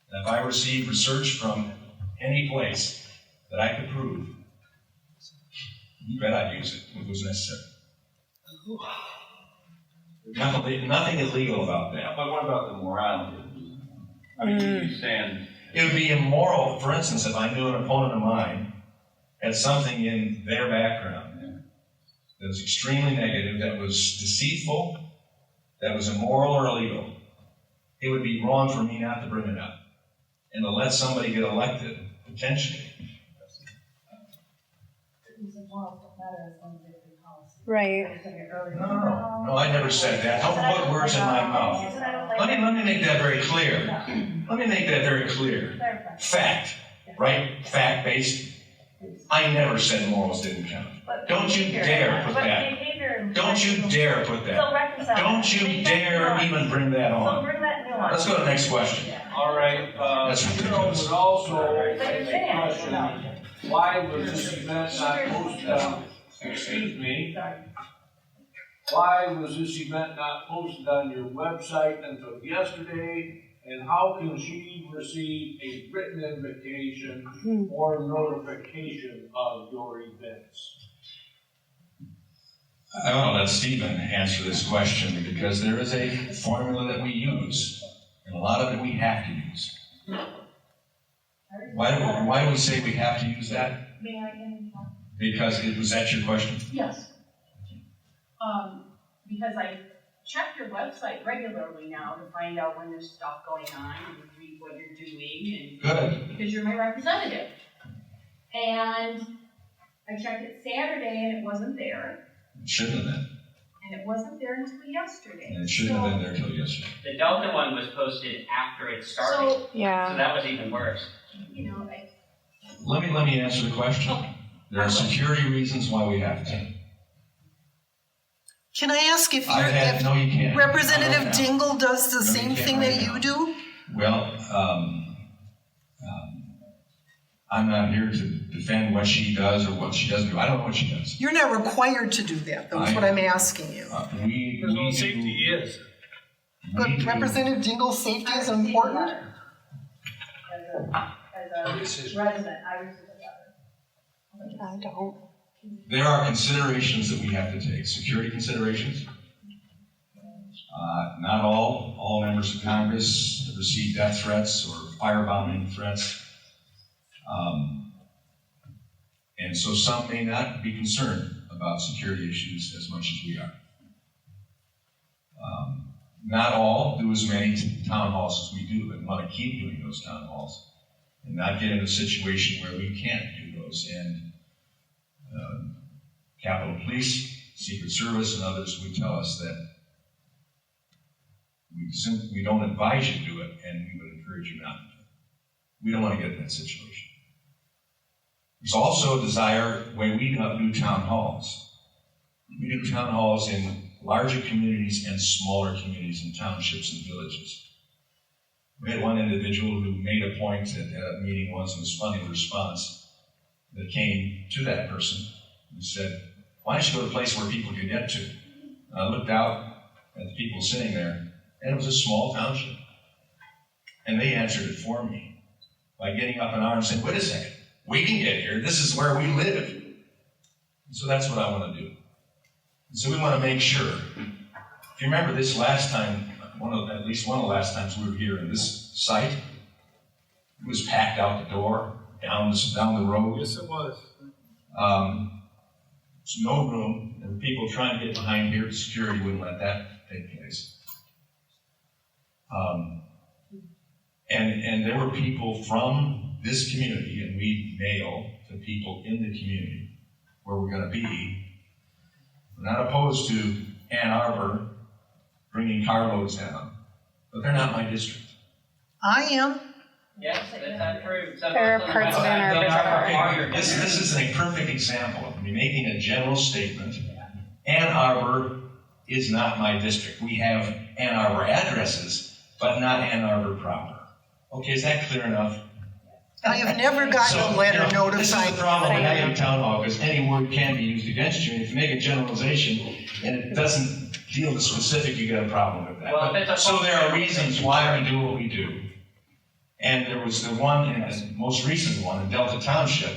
And if I received research from any place that I could prove, you bet I'd use it if it was necessary. Nothing illegal about that. But what about the morality? I mean, you stand. It would be immoral, for instance, if I knew an opponent of mine had something in their background that was extremely negative, that was deceitful, that was immoral or illegal. It would be wrong for me not to bring it up and to let somebody get elected, potentially. Right. No, I never said that. Don't put words in my mouth. Let me make that very clear. Fact, right? Fact-based. I never said morals didn't count. Don't you dare put that. Don't you dare put that. Don't you dare even bring that on. Let's go to the next question. All right, That's ridiculous. would also make a question, why was this event not posted on, why was this event not posted on your website until yesterday? And how can she receive a written invitation or notification of your events? I want to let Stephen answer this question because there is a formula that we use, and a lot of it we have to use. Why do we say we have to use that? May I interrupt? Because was that your question? Yes. Because I check your website regularly now to find out when there's stuff going on and read what you're doing, and Good. because you're my representative. And I checked it Saturday and it wasn't there. It shouldn't have been. And it wasn't there until yesterday. And it shouldn't have been there until yesterday. The Delta one was posted after it started. So that was even worse. You know, Let me answer the question. There are security reasons why we have to. Can I ask if No, you can't. Representative Dingle does the same thing that you do? Well, I'm not here to defend what she does or what she doesn't do. I don't know what she does. You're not required to do that, that's what I'm asking you. Personal safety is. But Representative Dingle's safety is important? As a resident, I was I don't. There are considerations that we have to take. Security considerations. Not all members of Congress have received death threats or firebombing threats. And so some may not be concerned about security issues as much as we are. Not all do as many town halls as we do, and want to keep doing those town halls and not get in a situation where we can't do those. And Capitol Police, Secret Service, and others would tell us that we don't advise you to do it, and we would encourage you not to do it. We don't want to get in that situation. There's also a desire when we do town halls. We do town halls in larger communities and smaller communities and townships and villages. We had one individual who made a point at a meeting once and was funny the response that came to that person and said, why don't you go to a place where people can get to? And I looked out at the people sitting there, and it was a small township. And they answered it for me by getting up in arms and saying, wait a second, we can get here. This is where we live. And so that's what I want to do. And so we want to make sure. If you remember this last time, at least one of the last times we were here in this site, it was packed out the door, down the road. Yes, it was. There's no room. There were people trying to get behind here. Security wouldn't let that take place. And there were people from this community, and we mail to people in the community where we're going to be. We're not opposed to Ann Arbor bringing carloads down, but they're not my district. I am. Yes, that's not true. There are parts of Ann Arbor. This is a perfect example of me making a general statement. Ann Arbor is not my district. We have Ann Arbor addresses, but not Ann Arbor proper. Okay, is that clear enough? I have never gotten a letter notifying. This is the problem with having town hall, because any word can be used against you. And if you make a generalization and it doesn't deal with specific, you got a problem with that. Well, so there are reasons why we do what we do. And there was the one, in the most recent one, in Delta Township,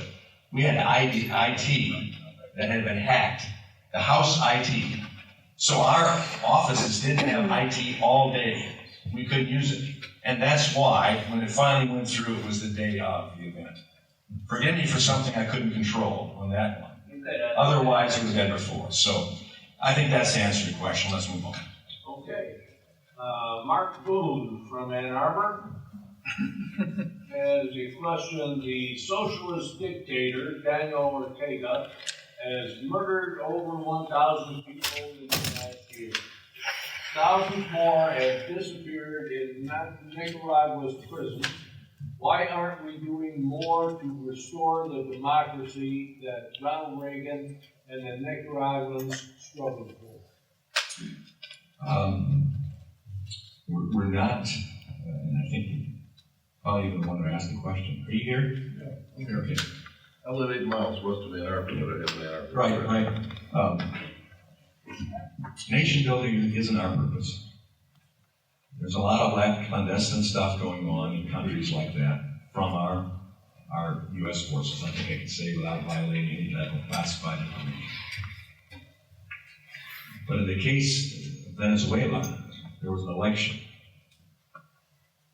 we had IT that had been hacked, the house IT. So our offices didn't have IT all day. We couldn't use it. And that's why, when it finally went through, it was the day of the event. Forgive me for something I couldn't control on that one. Otherwise, it was done before. So I think that's the answer to your question. Let's move on. Okay. Mark Boone from Ann Arbor has a question. The socialist dictator, Daniel Ortega, has murdered over 1,000 people in the last year. Thousands more have disappeared in Nicaragua's prisons. Why aren't we doing more to restore the democracy that Ronald Reagan and the Nicaraguans struggled for? We're not, and I think you probably even want to ask the question. Are you here? Yeah, I'm here. Okay. I live 8 miles west of Ann Arbor, but I live in Ann Arbor. Right. Nation building isn't our purpose. There's a lot of black clandestine stuff going on in countries like that from our U.S. forces, I think I can say without violating any type of classified information. But in the case of Venezuela, there was an election.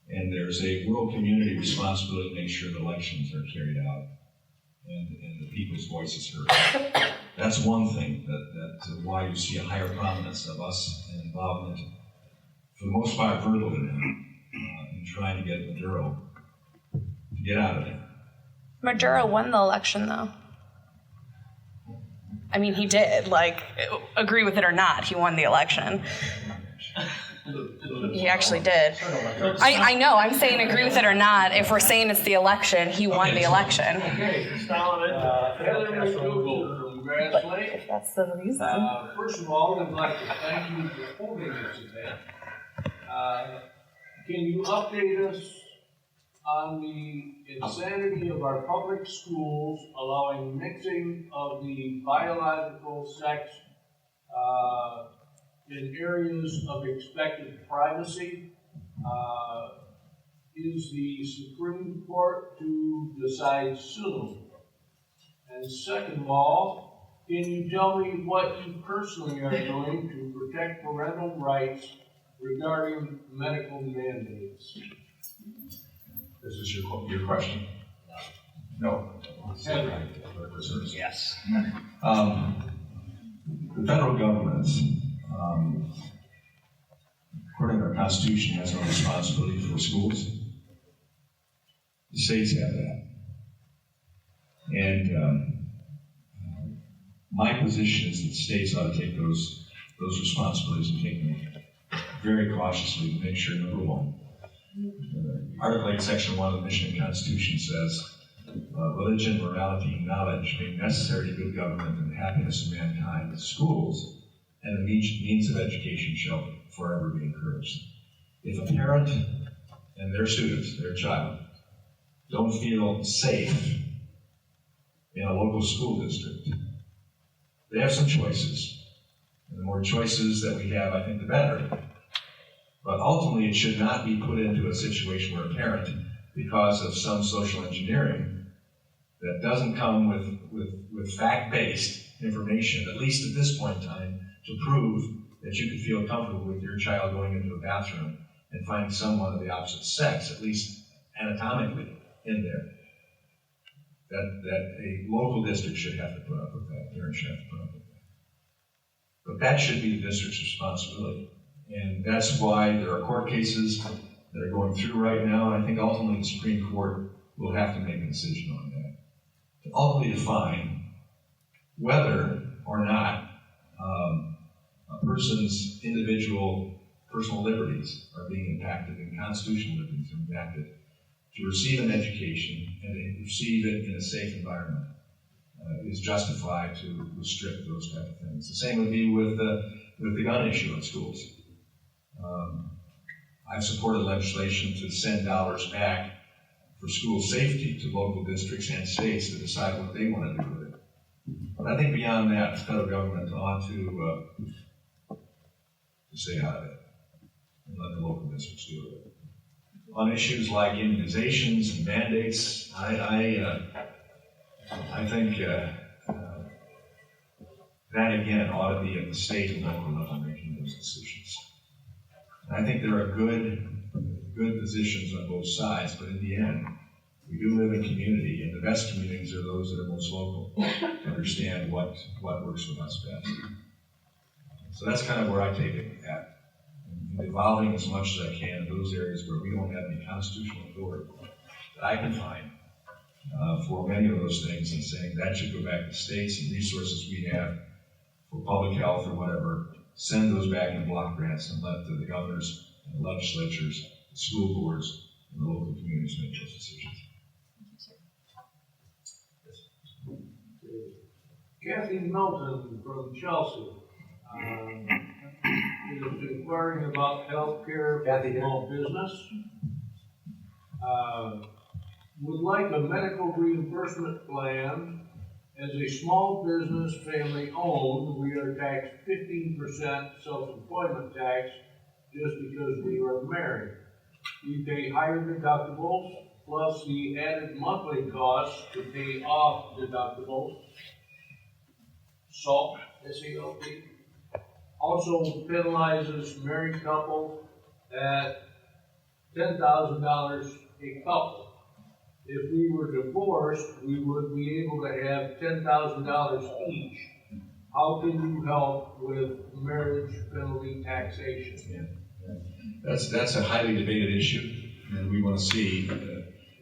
And there's a world community responsibility to make sure the elections are carried out and the people's voices heard. That's one thing that why you see a higher prominence of us and involvement, for the most part, verbally now, in trying to get Maduro to get out of there. Maduro won the election, though. I mean, he did. Like, agree with it or not, he won the election. He actually did. I know, I'm saying agree with it or not. If we're saying it's the election, he won the election. Okay, Heather McDougal from Grass Lake. If that's the reason. First of all, I'd like to thank you for holding this event. Can you update us on the insanity of our public schools allowing mixing of the biological sex in areas of expected privacy? Is the Supreme Court to decide soon? And second of all, can you tell me what you personally are doing to protect parental rights regarding medical mandates? This is your question? No. Yes. The federal government, according to our Constitution, has no responsibility for schools. The states have that. And my position is that states ought to take those responsibilities and take them very cautiously to make sure, number one, Article 8, Section 1 of the Michigan Constitution says, religion, morality, and knowledge being necessary to good government and the happiness of mankind, schools and the means of education shall forever be encouraged. If a parent and their students, their child, don't feel safe in a local school district, they have some choices. And the more choices that we have, I think, the better. But ultimately, it should not be put into a situation where a parent, because of some social engineering that doesn't come with fact-based information, at least at this point in time, to prove that you can feel comfortable with your child going into a bathroom and finding someone of the opposite sex, at least anatomically, in there. That a local district should have to put up with that, parents should have to put up with that. But that should be the district's responsibility. And that's why there are court cases that are going through right now, and I think ultimately the Supreme Court will have to make a decision on that. To ultimately define whether or not a person's individual personal liberties are being impacted and constitutional liberties are impacted to receive an education and to receive it in a safe environment is justified to restrict those type of things. The same would be with the gun issue in schools. I've supported legislation to send dollars back for school safety to local districts and states to decide what they want to do with it. But I think beyond that, the federal government ought to stay out of it and let the local districts deal with it. On issues like immunizations and mandates, I think that again ought to be at the state and local level making those decisions. And I think there are good positions on both sides, but in the end, we do live in community, and the best communities are those that are most local, to understand what works with us best. So that's kind of where I take it at. Evolving as much as I can in those areas where we don't have any constitutional authority that I can find for many of those things, and saying that should go back to states and resources we have for public health or whatever, send those back in block grants and let the governors and the legislatures, the school boards, and the local communities make those decisions. Kathy Melton from Chelsea is inquiring about healthcare for small business. Would like a medical reimbursement plan. As a small business family owned, we are taxed 15% self-employment tax just because we are married. We pay higher deductibles plus the added monthly costs to pay off deductibles. SALT, S-A-L-T, also penalizes married couples at $10,000 a couple. If we were divorced, we would be able to have $10,000 each. How can you help with marriage penalty taxation? That's a highly debated issue, and we want to see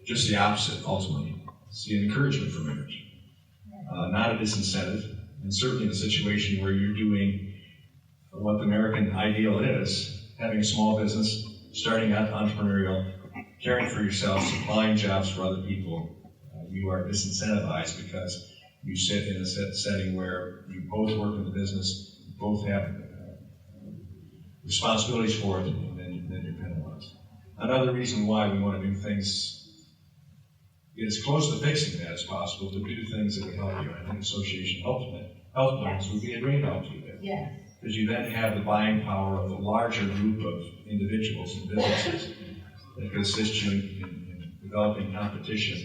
just the opposite ultimately. See an encouragement for marriage, not a disincentive. And certainly in a situation where you're doing what the American ideal is, having a small business, starting out entrepreneurial, caring for yourself, supplying jobs for other people, you are disincentivized because you sit in a setting where you both work in the business, you both have responsibilities for it, and then you're penalized. Another reason why we want to do things, get as close to fixing that as possible, to do things that would help you. I think association health plans would be a great help to you there. Yes. Because you then have the buying power of a larger group of individuals and businesses that could assist you in developing competition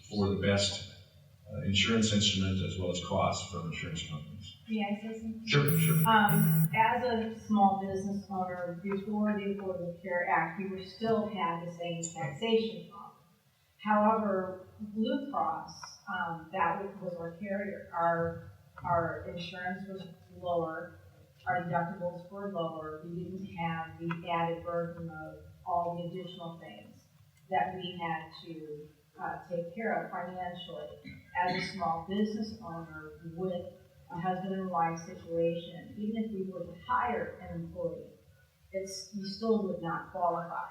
for the best insurance instrument as well as costs from insurance companies. May I say something? Sure. As a small business owner, before the Affordable Care Act, we would still have the same taxation problem. However, Blue Cross, that was our carrier. Our insurance was lower, our deductibles were lower. We didn't have the added burden of all the additional things that we had to take care of financially. As a small business owner with a husband and wife situation, even if we were to hire an employee, you still would not qualify.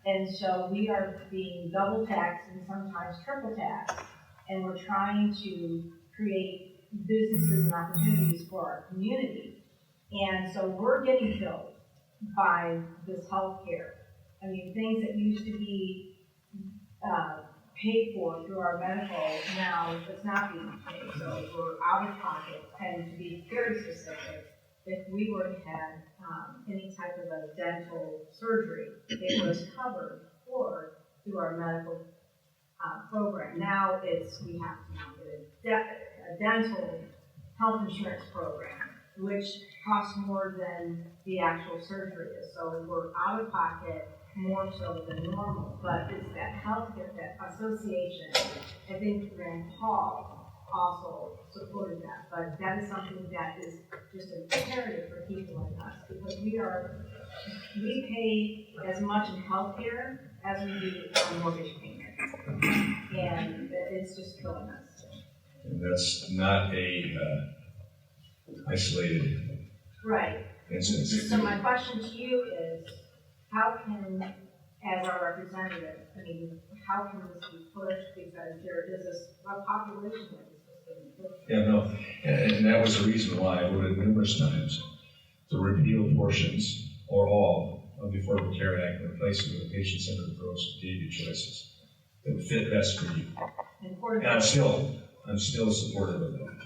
And so we are being double taxed and sometimes triple taxed, and we're trying to create businesses and opportunities for our community. And so we're getting killed by this health care. I mean, things that used to be paid for through our medical, now it's not being paid. So we're out of pocket, and to be very specific, if we were to have any type of a dental surgery, it was covered through our medical program. Now we have to now get a dental health insurance program, which costs more than the actual surgery is. So we're out of pocket more so than normal, but it's that healthcare, that association. I think Rand Paul also supported that, but that is something that is just imperative for people like us, because we pay as much in healthcare as we do on mortgage payments, and it's just killing us. And that's not a isolated right. instance. So my question to you is, how can as our representative, I mean, how can this be pushed, because there is a population that is being pushed. Yeah, no, and that was the reason why I voted numerous times to repeal portions or all of the Affordable Care Act and replace it with a patient-centered approach to daily choices that would fit best for you. And I'm still supportive of that.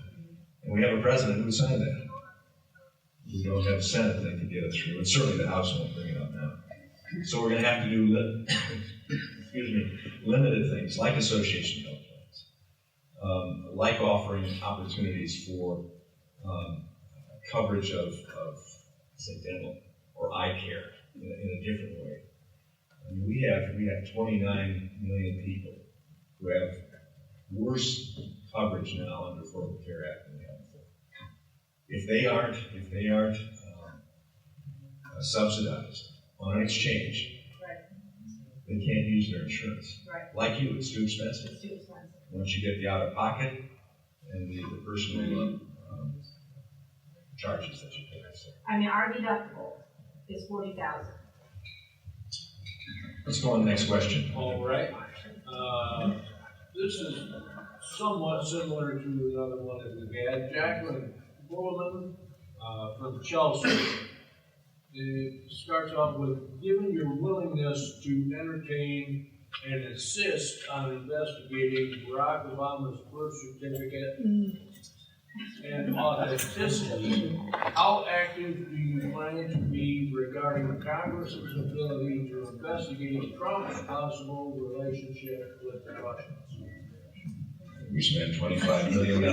And we have a president who signed that. We don't have a Senate that can get it through, and certainly the House won't bring it up now. So we're going to have to do, limited things like association health plans, like offering opportunities for coverage of say, dental or eye care in a different way. I mean, we have 29 million people who have worse coverage now under Affordable Care Act than we had before. If they aren't subsidized on an exchange, they can't use their insurance. Right. Like you, it's too expensive. It's too expensive. Once you get the out-of-pocket and the personal charges that you pay. So. I mean, our deductible is $40,000. Let's go on to the next question. All right. This is somewhat similar to another one that we had. Jacqueline Bowman from Chelsea. It starts off with, given your willingness to entertain and insist on investigating Barack Obama's birth certificate and authenticity, how active do you plan to be regarding Congress's ability to investigate Trump's possible relationship with the Russians? We spent $25 million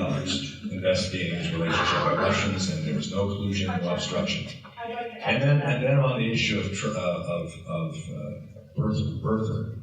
investigating his relationship with Russians, and there was no collusion, no obstruction. And then on the issue of birther,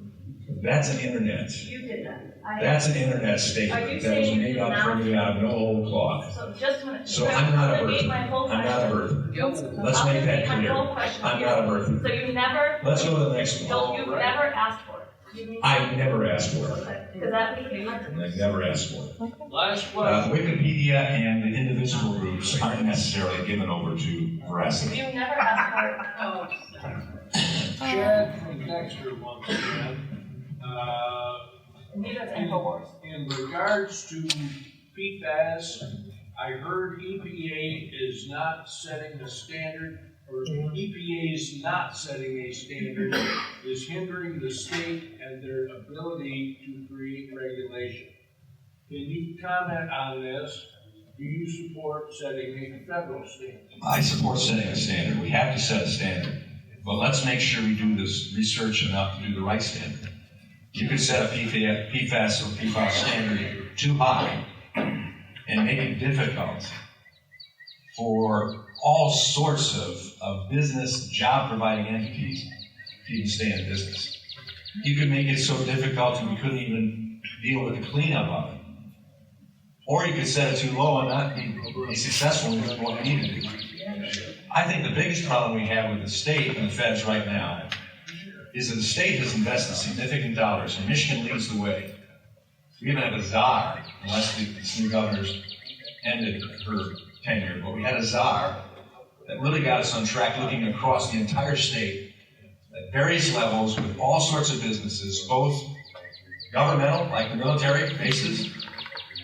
that's an internet. You did that. That's an internet statement that was made up from me out of no old cloth. So just a minute. So I'm not a birther. I'm not a birther. Let's make that clear. I'm not a birther. So you never. Let's go to the next one. So you've never asked for it. I never asked for it. Because that became. I never asked for it. Last question. Wikipedia and the indivisible groups aren't necessarily given over to veracity. You never asked for it. Chad from Dexter once again. In regards to PFAS, I heard EPA is not setting a standard, or EPA's not setting a standard is hindering the state and their ability to create regulation. Can you comment on this? Do you support setting a federal standard? I support setting a standard. We have to set a standard. But let's make sure we do this research enough to do the right standard. You could set a PFAS or PFAS standard too high and make it difficult for all sorts of business, job-providing entities to even stay in business. You could make it so difficult that we couldn't even deal with the cleanup of it. Or you could set it too low and not be successful in doing what we need to do. I think the biggest problem we have with the state and the feds right now is that the state has invested significant dollars, and Michigan leads the way. We even have a czar, unless this new governor's ended her tenure, but we had a czar that really got us on track looking across the entire state at various levels with all sorts of businesses, both governmental, like the military bases,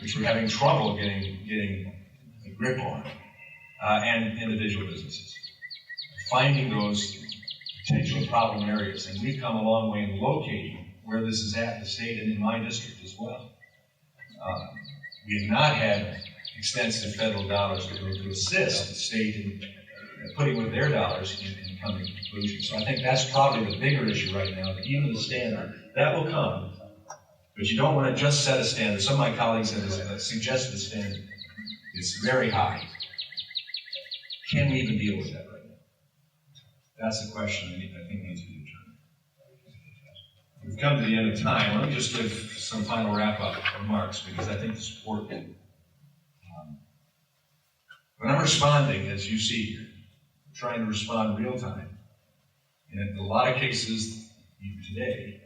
which we're having trouble getting a grip on, and individual businesses. Finding those potential problem areas, and we've come a long way in locating where this is at in the state and in my district as well. We have not had extensive federal dollars to go to assist the state in putting with their dollars in coming to conclusions. So I think that's probably the bigger issue right now, that even the standard, that will come, but you don't want to just set a standard. Some of my colleagues have suggested a standard. It's very high. Can we even deal with that right now? That's the question I think needs to be determined. We've come to the end of time. Let me just give some final wrap-up remarks, because I think it's important. When I'm responding, as you see here, I'm trying to respond real time. And in a lot of cases, even today,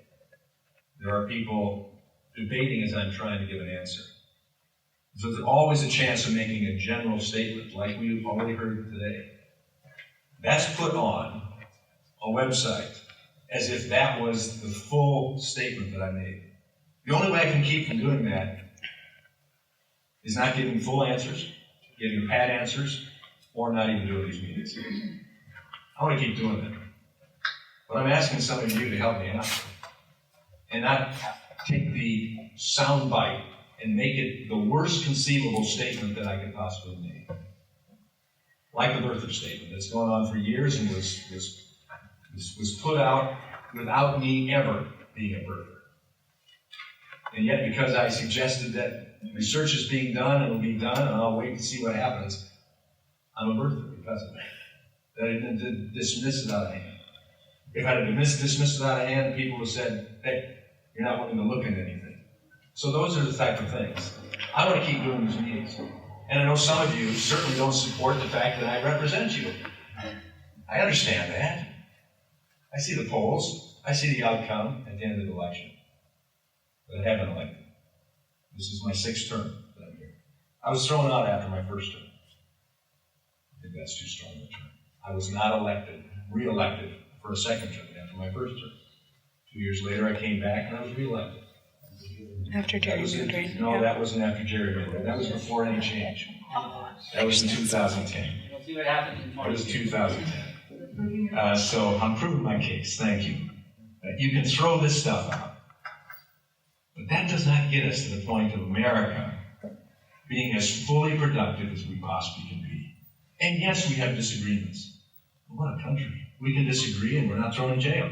there are people debating as I'm trying to give an answer. So there's always a chance of making a general statement, like we've already heard today. That's put on a website as if that was the full statement that I made. The only way I can keep from doing that is not giving full answers, giving pat answers, or not even doing these meetings. I want to keep doing that. But I'm asking some of you to help me out and not take the sound bite and make it the worst conceivable statement that I could possibly make. Like the birther statement that's going on for years and was put out without me ever being a birther. And yet, because I suggested that research is being done and it'll be done and I'll wait to see what happens, I'm a birther because of that. That I didn't dismiss it out of hand. If I had dismissed it out of hand, people would have said, hey, you're not willing to look at anything. So those are the type of things. I want to keep doing these meetings. And I know some of you certainly don't support the fact that I represent you. I understand that. I see the polls. I see the outcome at the end of the election. But I haven't elected. This is my 6th term that I'm here. I was thrown out after my first term. I think that's too strong a term. I was not re-elected for a 2nd term after my first term. 2 years later, I came back and I was re-elected. After gerrymandering. No, that wasn't after gerrymandering. That was before any change. That was in 2010. We'll see what happens in 2020. That was 2010. So I'm proving my case. Thank you. You can throw this stuff out. But that does not get us to the point of America being as fully productive as we possibly can be. And yes, we have disagreements. But what a country. We can disagree and we're not thrown in jail.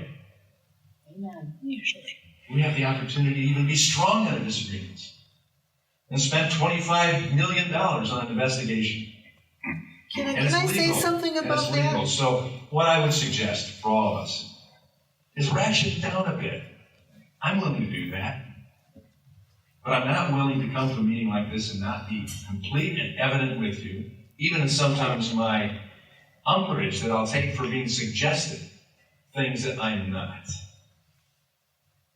Amen. Usually. We have the opportunity to even be strong in our disagreements. And spent $25 million on an investigation. Can I say something about that? So what I would suggest for all of us is ratchet it down a bit. I'm willing to do that. But I'm not willing to come to a meeting like this and not be complete and evident with you, even in sometimes my umbrage that I'll take for being suggested things that I'm not.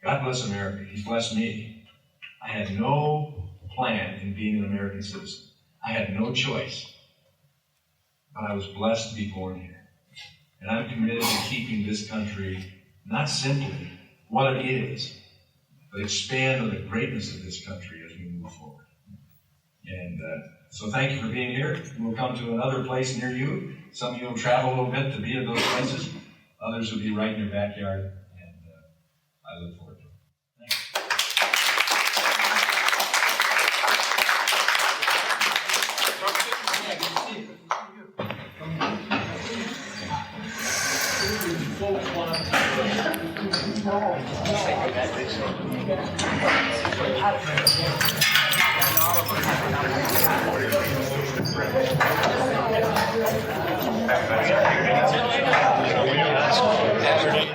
God bless America. He blessed me. I had no plan in being an American citizen. I had no choice. But I was blessed to be born here. And I'm committed to keeping this country not simply what it is, but expand on the greatness of this country as we move forward. And so thank you for being here. We'll come to another place near you. Some of you will travel a little bit to be at those places. Others will be right in your backyard. And I look forward to it.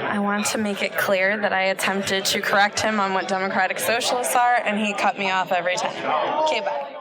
I want to make it clear that I attempted to correct him on what democratic socialists are, and he cut me off every time. Okay, bye.